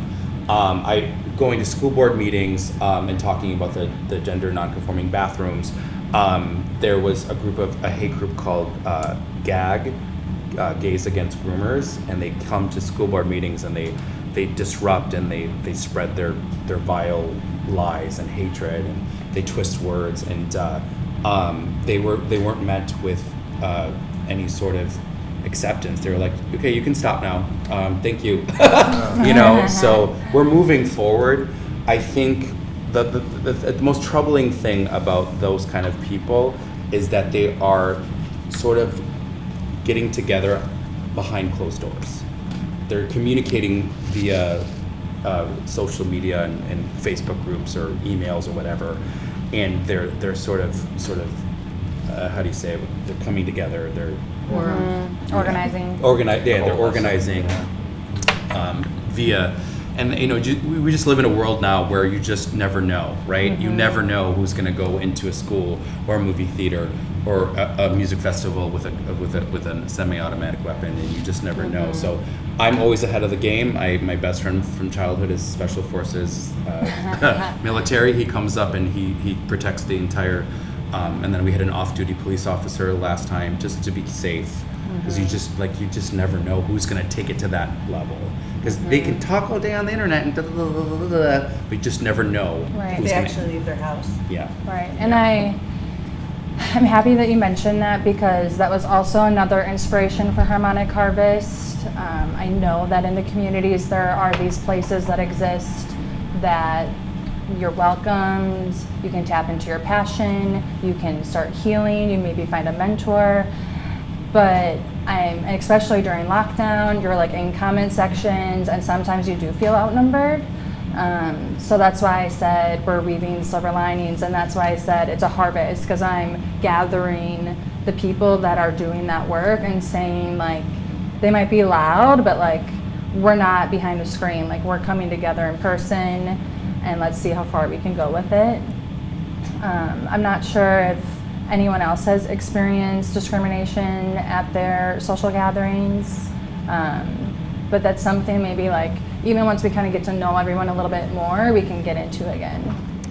Going to school board meetings and talking about the gender non-conforming bathrooms, there was a hate group called GAG, Gays Against Groomers, and they come to school board meetings and they disrupt and they spread their vile lies and hatred, and they twist words, and they weren't met with any sort of acceptance. They were like, okay, you can stop now. Thank you. So we're moving forward. I think the most troubling thing about those kind of people is that they are sort of getting together behind closed doors. They're communicating via social media and Facebook groups or emails or whatever, and they're sort of how do you say it? They're coming together. They're Organizing. They're organizing via, and we just live in a world now where you just never know, right? You never know who's going to go into a school or a movie theater or a music festival with a semi-automatic weapon, and you just never know. So I'm always ahead of the game. My best friend from childhood is Special Forces military. He comes up and he protects the entire. And then we had an off-duty police officer last time just to be safe, because you just never know who's going to take it to that level, because they can talk all day on the internet and but you just never know. Right. They actually leave their house. Yeah. Right. And I'm happy that you mentioned that, because that was also another inspiration for Harmonic Harvest. I know that in the communities there are these places that exist that you're welcomed, you can tap into your passion, you can start healing, you maybe find a mentor. But especially during lockdown, you're like in comment sections, and sometimes you do feel outnumbered. So that's why I said we're weaving silver linings, and that's why I said it's a harvest, because I'm gathering the people that are doing that work and saying, like, they might be loud, but like, we're not behind the screen, like, we're coming together in person, and let's see how far we can go with it. I'm not sure if anyone else has experienced discrimination at their social gatherings, but that's something maybe, like, even once we kind of get to know everyone a little bit more, we can get into again.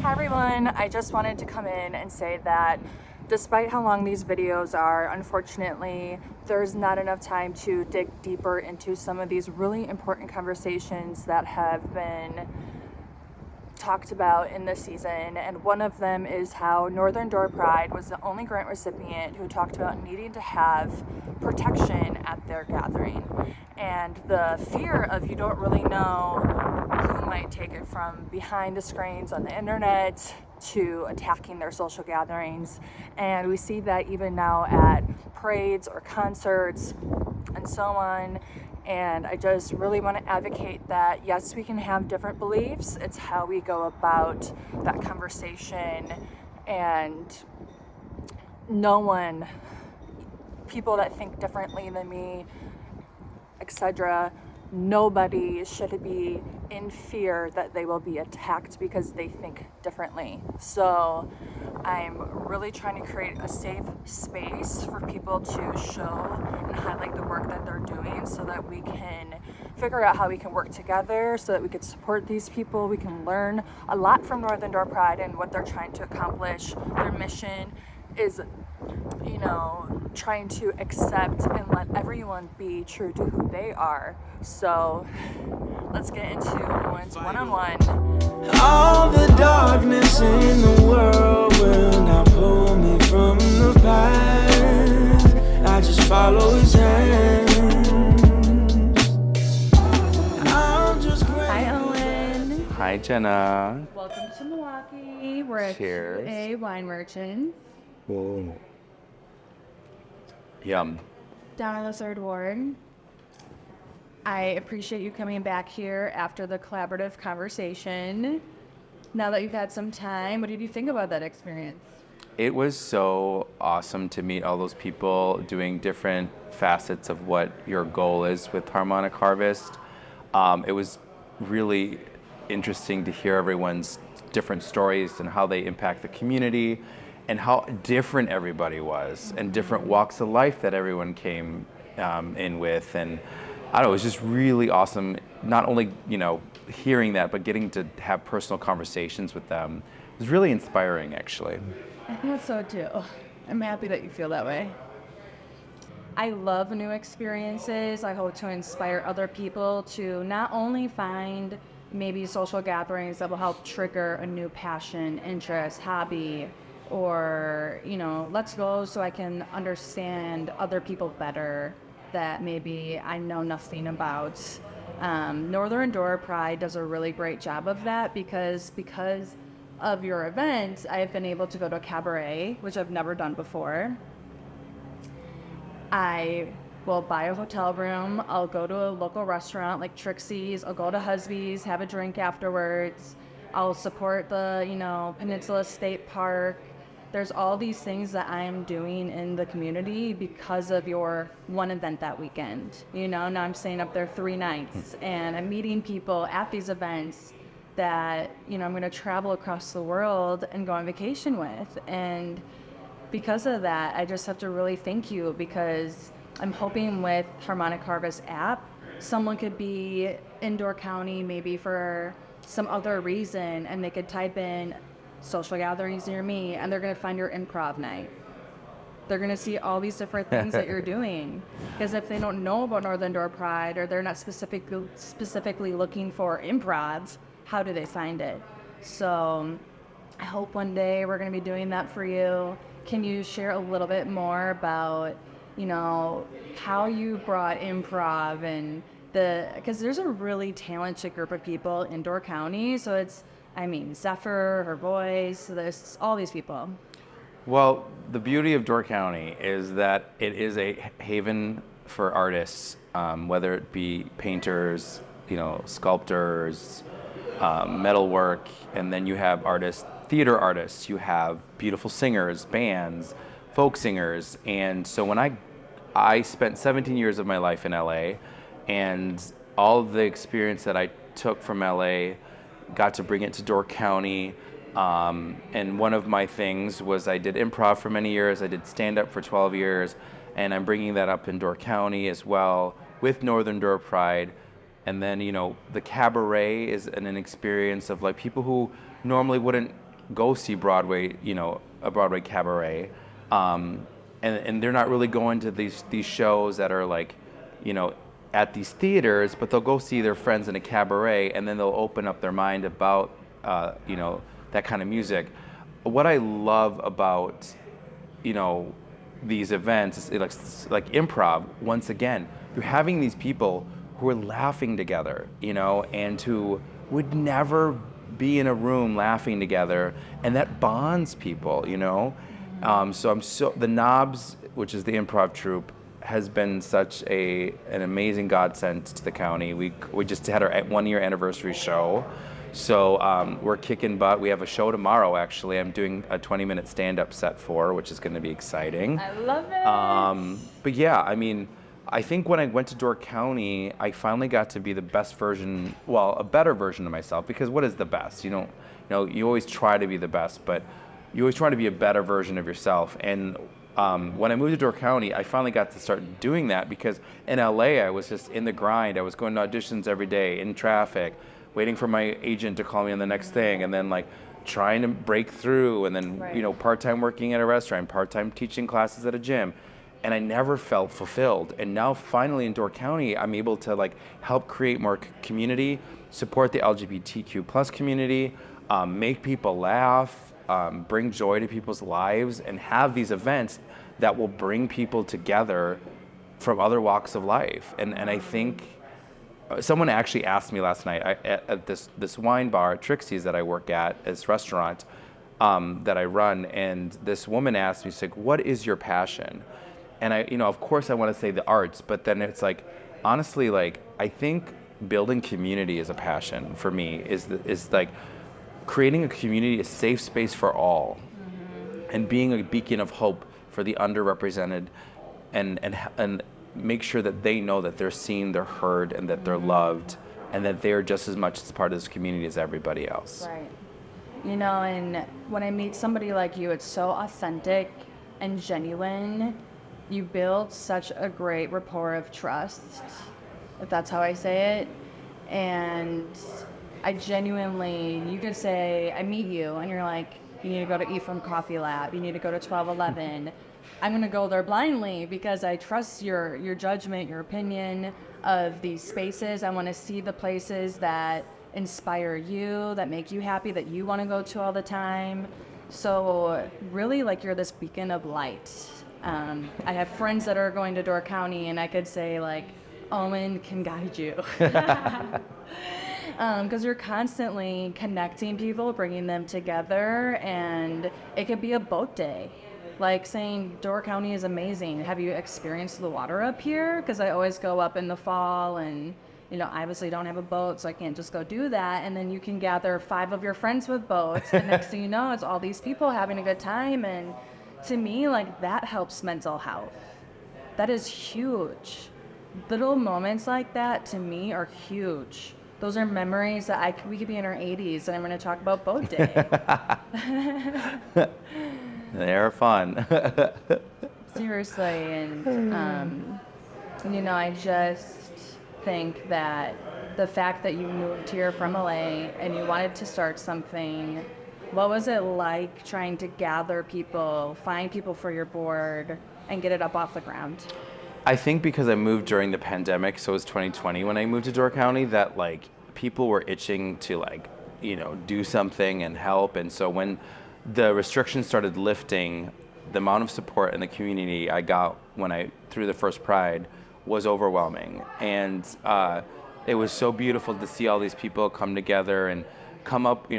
Hi everyone, I just wanted to come in and say that despite how long these videos are, unfortunately, there's not enough time to dig deeper into some of these really important conversations that have been talked about in this season, and one of them is how Northern Door Pride was the only grant recipient who talked about needing to have protection at their gathering, and the fear of you don't really know who might take it from behind the screens on the internet to attacking their social gatherings. And we see that even now at parades or concerts and so on. And I just really want to advocate that, yes, we can have different beliefs. It's how we go about that conversation. And no one, people that think differently than me, etc., nobody should be in fear that they will be attacked because they think differently. So I'm really trying to create a safe space for people to show and highlight the work that they're doing, so that we can figure out how we can work together, so that we can support these people. We can learn a lot from Northern Door Pride and what they're trying to accomplish. Their mission is, trying to accept and let everyone be true to who they are. So let's get into Owen's one-on-one. All the darkness in the world will not pull me from the path. I just follow his hands. Hi, Owen. Hi, Jenna. Welcome to Milwaukee. We're at Cheers. QA Wine Merchants Whoa. Yum. down in the 3rd Ward. I appreciate you coming back here after the collaborative conversation. Now that you've had some time, what did you think about that experience? It was so awesome to meet all those people doing different facets of what your goal is with Harmonic Harvest. It was really interesting to hear everyone's different stories and how they impact the community, and how different everybody was, and different walks of life that everyone came in with. And I don't know, it was just really awesome, not only, hearing that, but getting to have personal conversations with them. It was really inspiring, actually. I think so too. I'm happy that you feel that way. I love new experiences. I hope to inspire other people to not only find maybe social gatherings that will help trigger a new passion, interest, hobby, or, let's go so I can understand other people better. that maybe I know nothing about. Northern Door Pride does a really great job of that because of your event, I've been able to go to a cabaret, which I've never done before. I will buy a hotel room. I'll go to a local restaurant like Trixie's. I'll go to Husby's, have a drink afterwards. I'll support the, Peninsula State Park. There's all these things that I'm doing in the community because of your one event that weekend. Now I'm staying up there 3 nights and I'm meeting people at these events that, I'm going to travel across the world and go on vacation with. And because of that, I just have to really thank you, because I'm hoping with Harmonic Harvest app, someone could be in Door County maybe for some other reason, and they could type in social gatherings near me, and they're going to find your improv night. They're going to see all these different things that you're doing. Because if they don't know about Northern Door Pride, or they're not specifically looking for improv, how do they find it? So I hope one day we're going to be doing that for you. Can you share a little bit more about, how you brought improv and because there's a really talented group of people in Door County. So Zephyr, her voice, so there's all these people. Well, the beauty of Door County is that it is a haven for artists, whether it be painters, sculptors, metalwork, and then you have artists, theater artists, you have beautiful singers, bands, folk singers. And so when I spent 17 years of my life in LA, and all of the experience that I took from LA, got to bring it to Door County. And one of my things was I did improv for many years. I did stand-up for 12 years. And I'm bringing that up in Door County as well with Northern Door Pride. And then, the cabaret is an experience of like people who normally wouldn't go see Broadway, a Broadway cabaret. And they're not really going to these shows that are like, at these theaters, but they'll go see their friends in a cabaret, and then they'll open up their mind about, that kind of music. What I love about, these events is like improv. Once again, you're having these people who are laughing together, and who would never be in a room laughing together, and that bonds people, So the Knobs, which is the improv troupe, has been such an amazing godsend to the county. We just had our 1-year anniversary show, so we're kicking butt. We have a show tomorrow, actually. I'm doing a 20-minute stand-up set which is going to be exciting. I love it. But yeah, I think when I went to Door County, I finally got to be the best version, a better version of myself. Because what is the best? You always try to be the best, but you always try to be a better version of yourself. And when I moved to Door County, I finally got to start doing that, because in LA, I was just in the grind. I was going to auditions every day, in traffic, waiting for my agent to call me on the next thing, and then like trying to break through, and then, part-time working at a restaurant, part-time teaching classes at a gym. And I never felt fulfilled. And now finally in Door County, I'm able to like help create more community, support the LGBTQ plus community, make people laugh, bring joy to people's lives, and have these events that will bring people together from other walks of life. And I think someone actually asked me last night at this wine bar at Trixie's that I work at, this restaurant that I run, and this woman asked me, she's like, "What is your passion?" And I, of course I want to say the arts, but then it's like, honestly, like, I think building community is a passion for me, is like creating a community, a safe space for all, and being a beacon of hope for the underrepresented, and make sure that they know that they're seen, they're heard, and that they're loved, and that they're just as much as part of this community as everybody else. Right. And when I meet somebody like you, it's so authentic and genuine. You build such a great rapport of trust, if that's how I say it. And I genuinely, you could say, I meet you, and you're like, you need to go to Ephraim Coffee Lab, you need to go to 1211. I'm going to go there blindly because I trust your judgment, your opinion of these spaces. I want to see the places that inspire you, that make you happy, that you want to go to all the time. So really, like, you're this beacon of light. I have friends that are going to Door County, and I could say, like, Owen can guide you. Because you're constantly connecting people, bringing them together, and it could be a boat day. Like saying Door County is amazing. Have you experienced the water up here? Because I always go up in the fall, and I obviously don't have a boat, so I can't just go do that. And then you can gather 5 of your friends with boats, and next thing you know, it's all these people having a good time. And to me, like, that helps mental health. That is huge. Little moments like that to me are huge. Those are memories that we could be in our 80s, and I'm going to talk about boat day. They're fun. Seriously, and I just think that the fact that you moved here from LA and you wanted to start something, what was it like trying to gather people, find people for your board, and get it up off the ground? I think because I moved during the pandemic, so it was 2020 when I moved to Door County, that like people were itching to do something and help. And so when the restrictions started lifting, the amount of support in the community I got when I threw the first Pride was overwhelming. And it was so beautiful to see all these people come together and come up,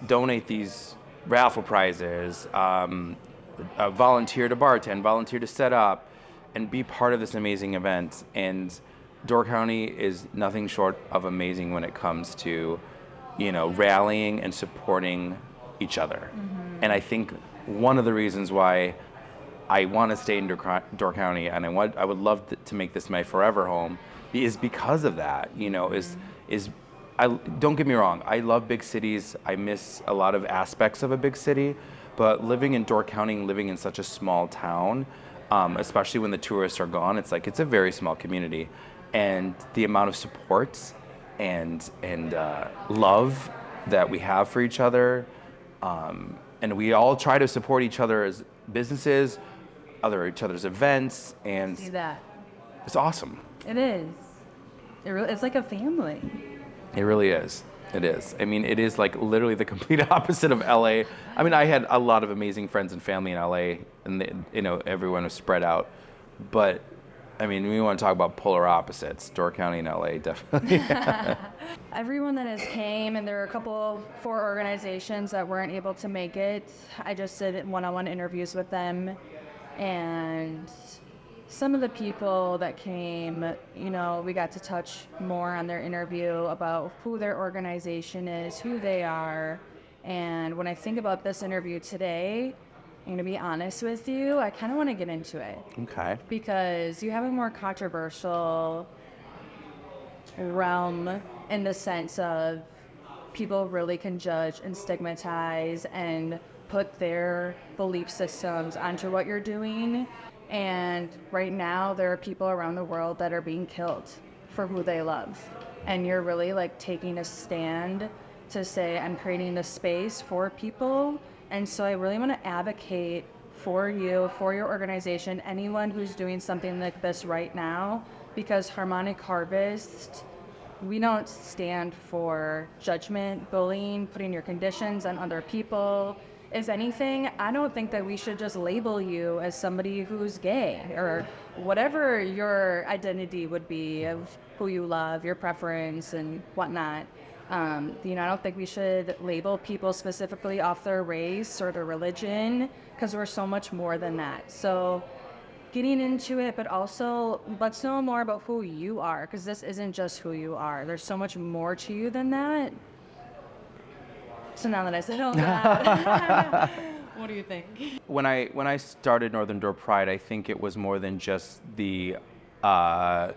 donate these raffle prizes, volunteer to bartend, volunteer to set up, and be part of this amazing event. And Door County is nothing short of amazing when it comes to, rallying and supporting each other. Mm-hmm. And I think one of the reasons why I want to stay in Door County, and I would love to make this my forever home, is because of that. Don't get me wrong, I love big cities. I miss a lot of aspects of a big city, but living in Door County, living in such a small town, especially when the tourists are gone, it's a very small community, and the amount of support and love that we have for each other, and we all try to support each other as businesses, each other's events, and see that. It's awesome. It is. It's like a family. It really is. It is. I mean, it is like literally the complete opposite of LA. I mean, I had a lot of amazing friends and family in LA, and everyone was spread out. But I mean, we want to talk about polar opposites. Door County and LA, definitely. Everyone that has came, and there are 4 organizations that weren't able to make it. I just did one-on-one interviews with them, and some of the people that came, we got to touch more on their interview about who their organization is, who they are. And when I think about this interview today, I'm going to be honest with you, I kind of want to get into it. Okay. Because you have a more controversial realm in the sense of people really can judge and stigmatize and put their belief systems onto what you're doing. And right now there are people around the world that are being killed for who they love. And you're really taking a stand to say, I'm creating this space for people. And so I really want to advocate for you, for your organization, anyone who's doing something like this right now, because Harmonic Harvest, we don't stand for judgment, bullying, putting your conditions on other people. If anything, I don't think that we should just label you as somebody who's gay or whatever your identity would be of who you love, your preference and whatnot. I don't think we should label people specifically off their race or their religion, because we're so much more than that. So getting into it, but also let's know more about who you are, because this isn't just who you are. There's so much more to you than that. So now that I said all that, what do you think? When I started Northern Door Pride, I think it was more than just the, I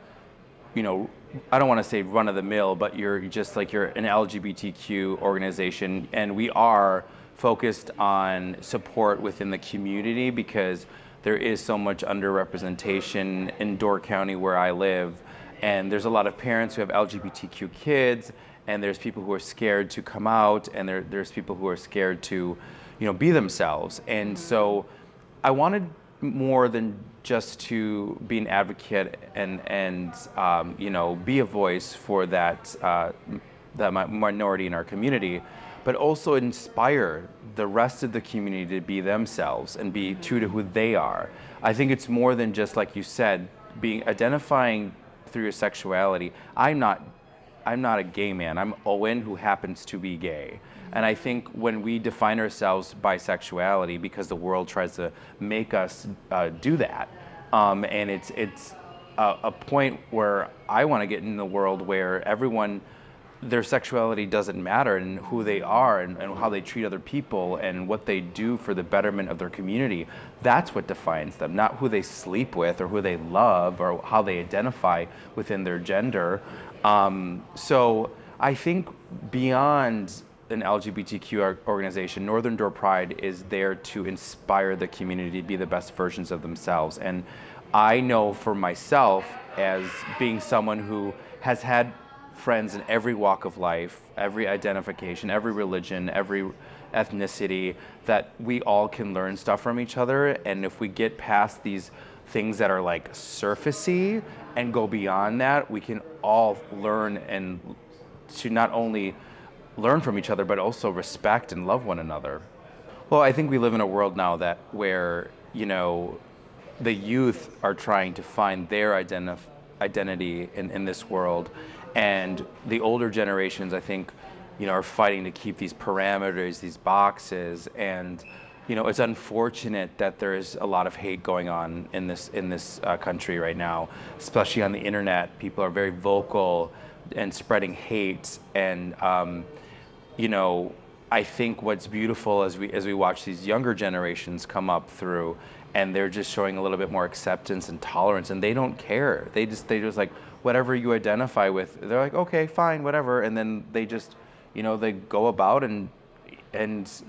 don't want to say run of the mill, but you're an LGBTQ organization, and we are focused on support within the community because there is so much underrepresentation in Door County where I live, and there's a lot of parents who have LGBTQ kids, and there's people who are scared to come out, and there's people who are scared to, be themselves. And so I wanted more than just to be an advocate and be a voice for that minority in our community. but also inspire the rest of the community to be themselves and be true to who they are. I think it's more than just, like you said, identifying through your sexuality. I'm not a gay man. I'm Owen, who happens to be gay. And I think when we define ourselves by sexuality, because the world tries to make us do that, and it's a point where I want to get in the world where everyone, their sexuality doesn't matter, and who they are and how they treat other people and what they do for the betterment of their community. That's what defines them, not who they sleep with or who they love or how they identify within their gender. So I think beyond an LGBTQ organization, Northern Door Pride is there to inspire the community to be the best versions of themselves. And I know for myself, as being someone who has had friends in every walk of life, every identification, every religion, every ethnicity, that we all can learn stuff from each other. And if we get past these things that are like surfacey and go beyond that, we can all learn, and to not only learn from each other, but also respect and love one another. Well, I think we live in a world now where, you know, the youth are trying to find their identity in this world. And the older generations, I think, you know, are fighting to keep these parameters, these boxes. And, you know, it's unfortunate that there's a lot of hate going on in this country right now, especially on the internet. People are very vocal and spreading hate. And, you know, I think what's beautiful as we watch these younger generations come up through, and they're just showing a little bit more acceptance and tolerance, and they don't care. They just like, whatever you identify with, they're like, okay, fine, whatever. And then they just, you know, they go about and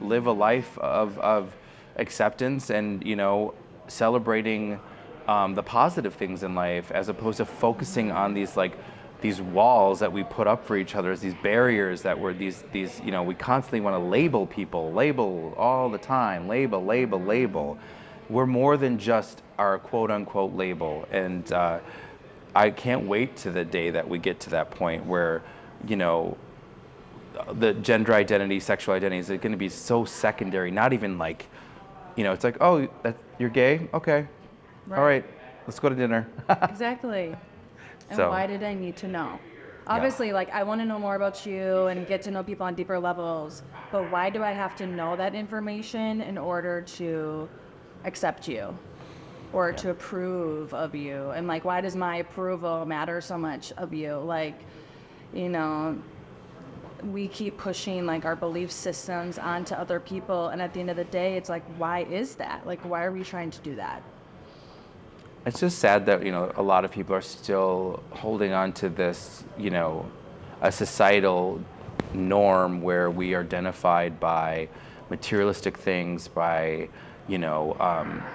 live a life of acceptance and, you know, celebrating the positive things in life, as opposed to focusing on these walls that we put up for each other, as these barriers that were these, you know, we constantly want to label people, label all the time, label. We're more than just our quote unquote label. And I can't wait to the day that we get to that point where, you know, the gender identity, sexual identity is going to be so secondary, not even like, you know, it's like, oh, you're gay? Okay. Right. All right, let's go to dinner. Exactly. And So- why did I need to know? Obviously, like, I want to know more about you and get to know people on deeper levels, but why do I have to know that information in order to accept you or to approve of you? And like, why does my approval matter so much of you? Like, you know, we keep pushing like our belief systems onto other people, and at the end of the day, it's like, why is that? Like, why are we trying to do that? It's just sad that, you know, a lot of people are still holding on to this, you know, a societal norm where we are identified by materialistic things, by, you know,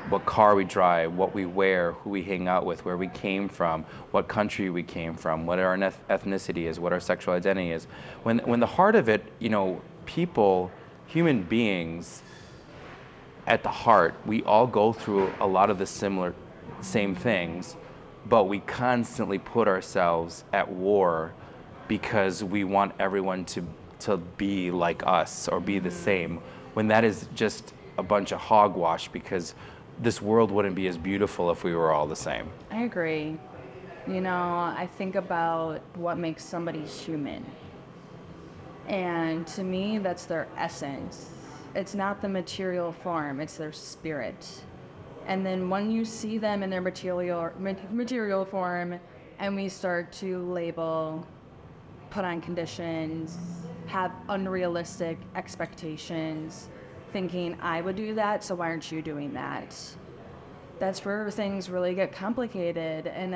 what car we drive, what we wear, who we hang out with, where we came from, what country we came from, what our ethnicity is, what our sexual identity is. When the heart of it, you know, people, human beings, at the heart, we all go through a lot of the same things, but we constantly put ourselves at war because we want everyone to be like us or be the same, when that is just a bunch of hogwash, because this world wouldn't be as beautiful if we were all the same. I agree. You know, I think about what makes somebody human. And to me, that's their essence. It's not the material form, it's their spirit. And then when you see them in their material form, and we start to label, put on conditions, have unrealistic expectations, thinking, I would do that, so why aren't you doing that? That's where things really get complicated. And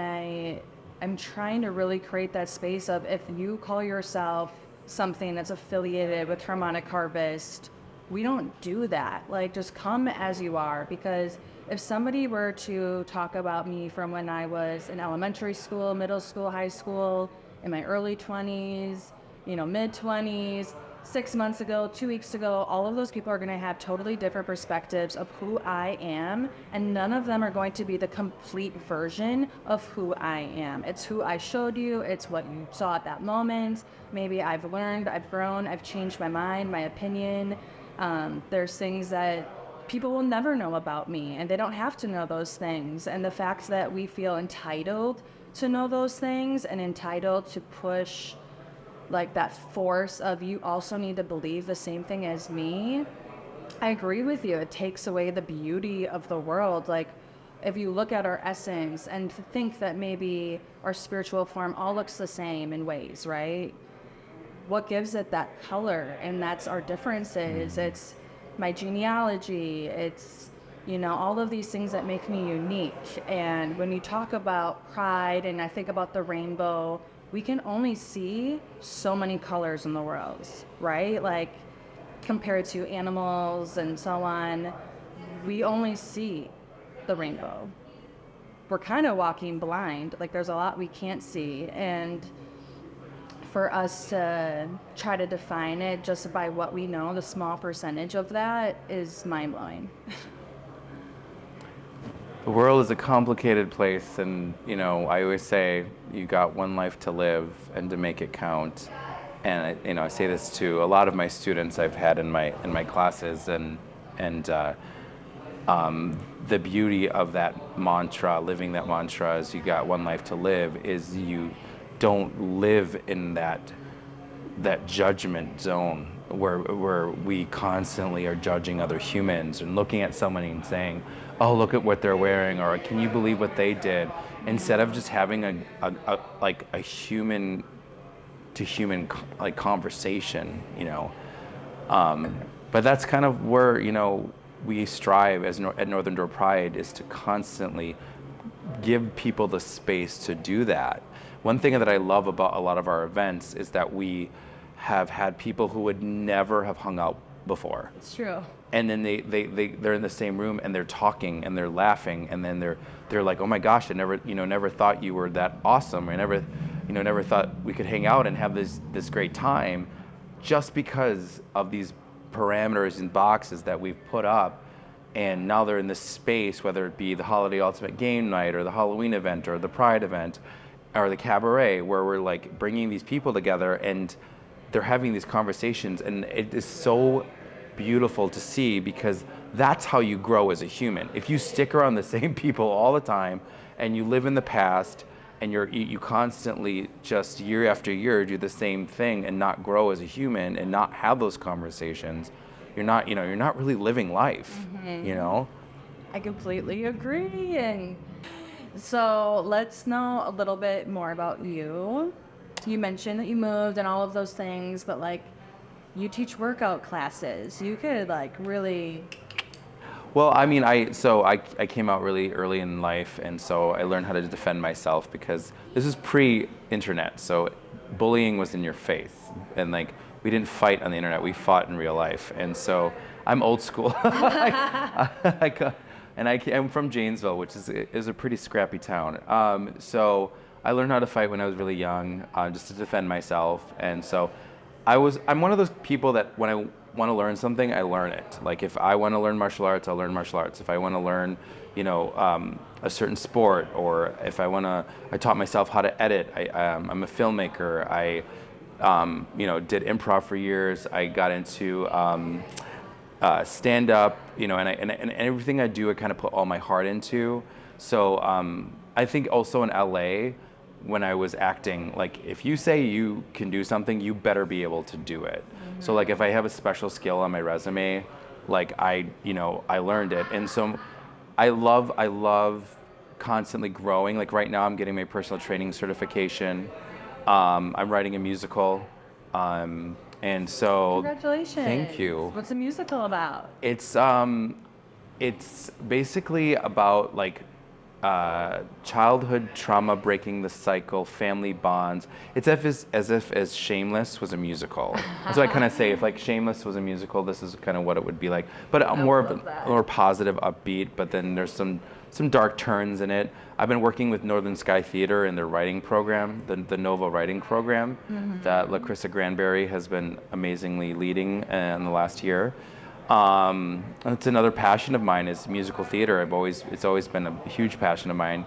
I'm trying to really create that space of, if you call yourself something that's affiliated with Harmonic Harvest, we don't do that. Like, just come as you are. Because if somebody were to talk about me from when I was in elementary school, middle school, high school, in my early 20s, you know, mid 20s, 6 months ago, 2 weeks ago, all of those people are going to have totally different perspectives of who I am, and none of them are going to be the complete version of who I am. It's who I showed you, it's what you saw at that moment. Maybe I've learned, I've grown, I've changed my mind, my opinion. There's things that people will never know about me, and they don't have to know those things. And the fact that we feel entitled to know those things and entitled to push like that force of you also need to believe the same thing as me, I agree with you. It takes away the beauty of the world. Like, if you look at our essence and think that maybe our spiritual form all looks the same in ways, right? What gives it that color? And that's our differences. It's my genealogy. It's, you know, all of these things that make me unique. And when you talk about pride and I think about the rainbow, we can only see so many colors in the world, right? Like, compared to animals and so on, we only see the rainbow. We're kind of walking blind. Like, there's a lot we can't see. And for us to try to define it just by what we know, the small percentage of that is mind-blowing. The world is a complicated place, and you know, I always say you got one life to live and to make it count. And I say this to a lot of my students I've had in my classes, and the beauty of that mantra, living that mantra, is you got one life to live, is you don't live in that judgment zone where we constantly are judging other humans and looking at someone and saying, oh, look at what they're wearing, or can you believe what they did, instead of just having a human to human like conversation, you know. But that's kind of where, you know, we strive at Northern Door Pride, is to constantly give people the space to do that. One thing that I love about a lot of our events is that we have had people who would never have hung out before. It's true. And then they're in the same room and they're talking and they're laughing, and then they're like, oh my gosh, I never thought you were that awesome. I never thought we could hang out and have this great time, just because of these parameters and boxes that we've put up. And now they're in this space, whether it be the Holiday Ultimate Game Night or the Halloween event or the Pride event or the cabaret, where we're like bringing these people together and they're having these conversations, and it is so beautiful to see, because that's how you grow as a human. If you stick around the same people all the time and you live in the past and you constantly just year after year do the same thing and not grow as a human and not have those conversations, you're not really living life. Mm-hmm. You know? I completely agree. And so let's know a little bit more about you. You mentioned that you moved and all of those things, but like, you teach workout classes. You could like really... Well, I mean, I came out really early in life, and so I learned how to defend myself, because this is pre-internet, so bullying was in your face, and like, we didn't fight on the internet, we fought in real life. And so I'm old school. And I'm from Janesville, which is a pretty scrappy town. So I learned how to fight when I was really young, just to defend myself. And so I'm one of those people that when I want to learn something, I learn it. Like, if I want to learn martial arts, I'll learn martial arts. If I want to learn, a certain sport, or if I taught myself how to edit. I'm a filmmaker. I did improv for years. I got into stand up, and everything I do, I kind of put all my heart into. So I think also in LA, when I was acting, like, if you say you can do something, you better be able to do it. Mm-hmm. So like, if I have a special skill on my resume, like I learned it. And so I love constantly growing. Like right now I'm getting my personal training certification. I'm writing a musical. And so Congratulations. Thank you. What's the musical about? It's basically about like childhood trauma breaking the cycle, family bonds. It's as if Shameless was a musical. That's what I kind of say. If like Shameless was a musical, this is kind of what it would be like. But more positive, upbeat. But then there's some some dark turns in it. I've been working with Northern Sky Theater in their writing program, the Nova writing program, that LaCrissa Granberry has been amazingly leading in the last year. It's another passion of mine is musical theater. It's always been a huge passion of mine.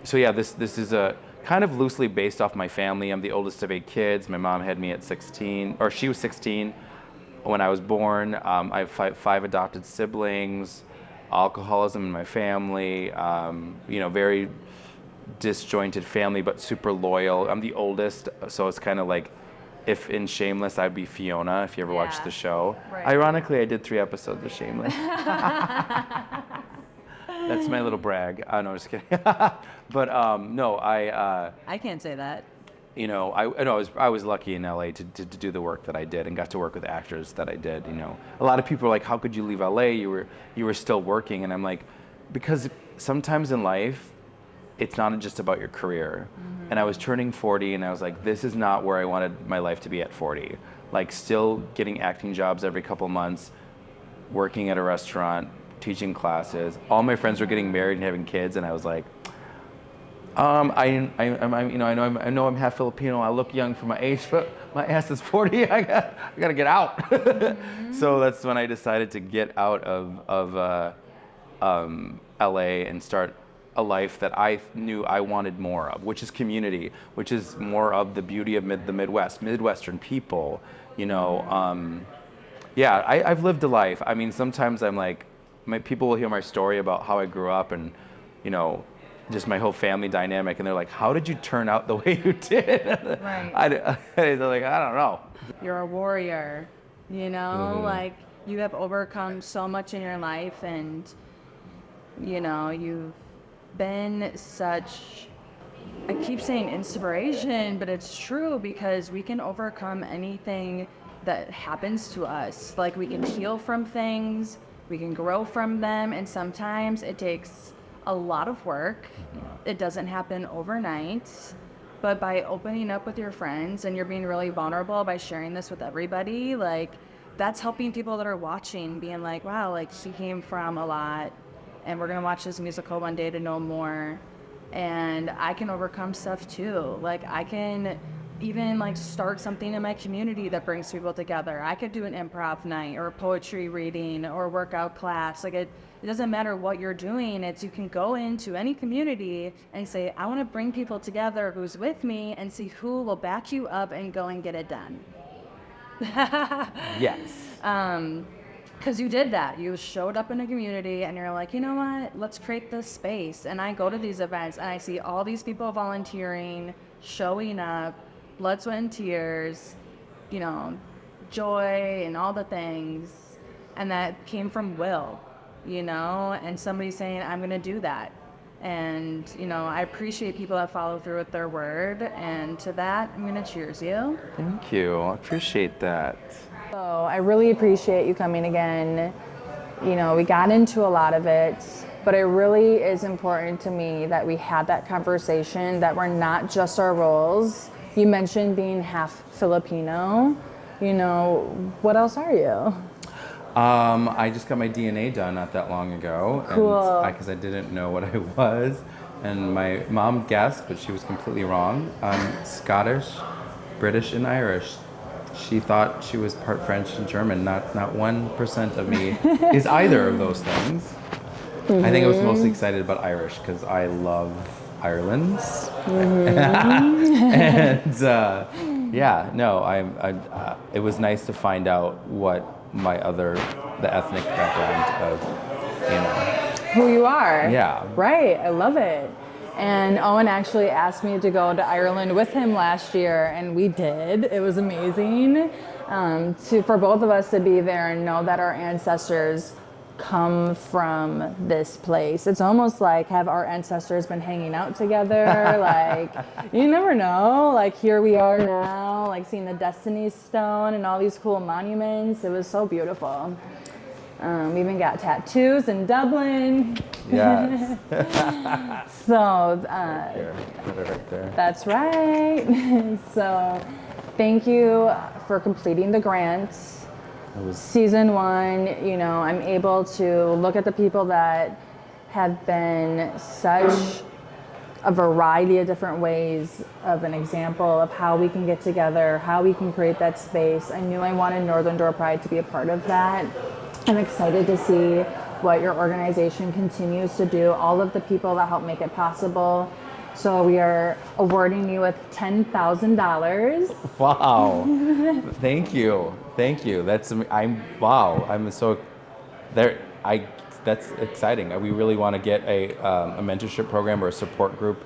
So yeah, this is a kind of loosely based off my family. I'm the oldest of 8 kids. My mom had me at 16, or she was 16 when I was born. I have five adopted siblings. Alcoholism in my family, very disjointed family, but super loyal. I'm the oldest, so it's kind of like, if in Shameless, I'd be Fiona, if you ever watched the show. Right. Ironically, I did 3 episodes of Shameless. That's my little brag. No, I'm just kidding. But no, I can't say that. I was lucky in LA to do the work that I did and got to work with actors that I did. A lot of people are like, "How could you leave LA? You were still working," and I'm like, because sometimes in life, it's not just about your career. And I was turning 40, and I was like, this is not where I wanted my life to be at 40. Like, still getting acting jobs every couple months, working at a restaurant, teaching classes. All my friends were getting married and having kids, and I was like, I know I'm half Filipino. I look young for my age, but my ass is 40. I gotta get out. So that's when I decided to get out of LA and start a life that I knew I wanted more of, which is community, which is more of the beauty of the Midwest, Midwestern people. I've lived a life. I mean, sometimes I'm like, people will hear my story about how I grew up and, just my whole family dynamic, and they're like, how did you turn out the way you did? Right. They're like, I don't know. You're a warrior, like you have overcome so much in your life, and you've been such, I keep saying inspiration, but it's true, because we can overcome anything that happens to us. Like, we can heal from things, we can grow from them, and sometimes it takes a lot of work. It doesn't happen overnight, but by opening up with your friends and you're being really vulnerable by sharing this with everybody, like, that's helping people that are watching, being like, wow, like, she came from a lot, and we're gonna watch this musical one day to know more, and I can overcome stuff too. Like, I can even start something in my community that brings people together. I could do an improv night or a poetry reading or workout class. Like, it doesn't matter what you're doing. You can go into any community and say, I want to bring people together who's with me, and see who will back you up and go and get it done. Yes. Because you did that. You showed up in a community and you're like, you know what? Let's create this space. And I go to these events and I see all these people volunteering, showing up, blood, sweat, and tears, joy and all the things. And that came from will, and somebody saying, I'm going to do that. And, I appreciate people that follow through with their word. And to that, I'm going to cheers you. Thank you. I appreciate that. So I really appreciate you coming again. We got into a lot of it, but it really is important to me that we had that conversation, that we're not just our roles. You mentioned being half Filipino. What else are you? I just got my DNA done not that long ago. Cool. Because I didn't know what I was. And my mom guessed, but she was completely wrong. I'm Scottish, British, and Irish. She thought she was part French and German. Not 1% of me is either of those things. I think I was mostly excited about Irish because I love Ireland. It was nice to find out what the ethnic background of, who you are. Yeah. Right. I love it. And Owen actually asked me to go to Ireland with him last year, and we did. It was amazing for both of us to be there and know that our ancestors come from this place. It's almost like, have our ancestors been hanging out together? Like, you never know. Like, here we are now, like seeing the Destiny Stone and all these cool monuments. It was so beautiful. We even got tattoos in Dublin. Yes. So, right there. That's right. So, thank you for completing the grant. Season 1, I'm able to look at the people that have been such a variety of different ways of an example of how we can get together, how we can create that space. I knew I wanted Northern Door Pride to be a part of that. I'm excited to see what your organization continues to do, all of the people that help make it possible. So we are awarding you with $10,000. Wow. Thank you. I'm so there. That's exciting. We really want to get a mentorship program or a support group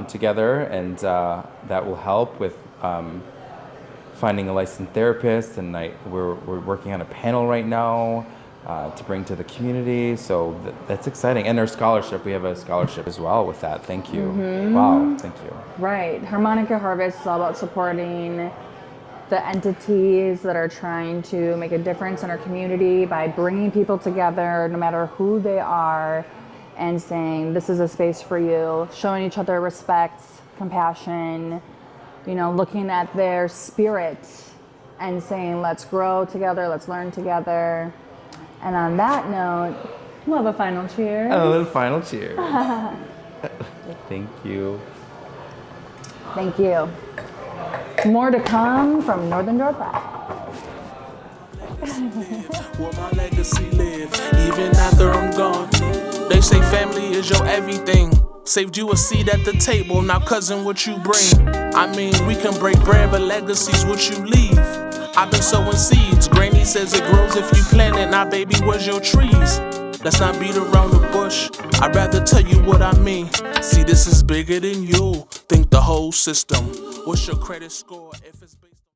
together, and that will help with finding a licensed therapist. And we're working on a panel right now to bring to the community. So that's exciting. And our scholarship, we have a scholarship as well with that. Thank you. Wow, thank you. Right. Harmonic Harvest is all about supporting the entities that are trying to make a difference in our community by bringing people together, no matter who they are, and saying, this is a space for you, showing each other respect, compassion, looking at their spirit and saying, let's grow together, let's learn together. And on that note, we'll have a final cheer. Oh, the final cheer. Thank you. Thank you. More to come from Northern Door Pride. Will my legacy live even after I'm gone? They say family is your everything. Saved you a seat at the table, now cousin, what you bring? I mean, we can break bread, but legacy's what you leave. I've been sowing seeds, Granny says it grows if you plant it. Now baby, where's your trees? Let's not beat around the bush, I'd rather tell you what I mean. See, this is bigger than you, think the whole system. What's your credit score if it's based on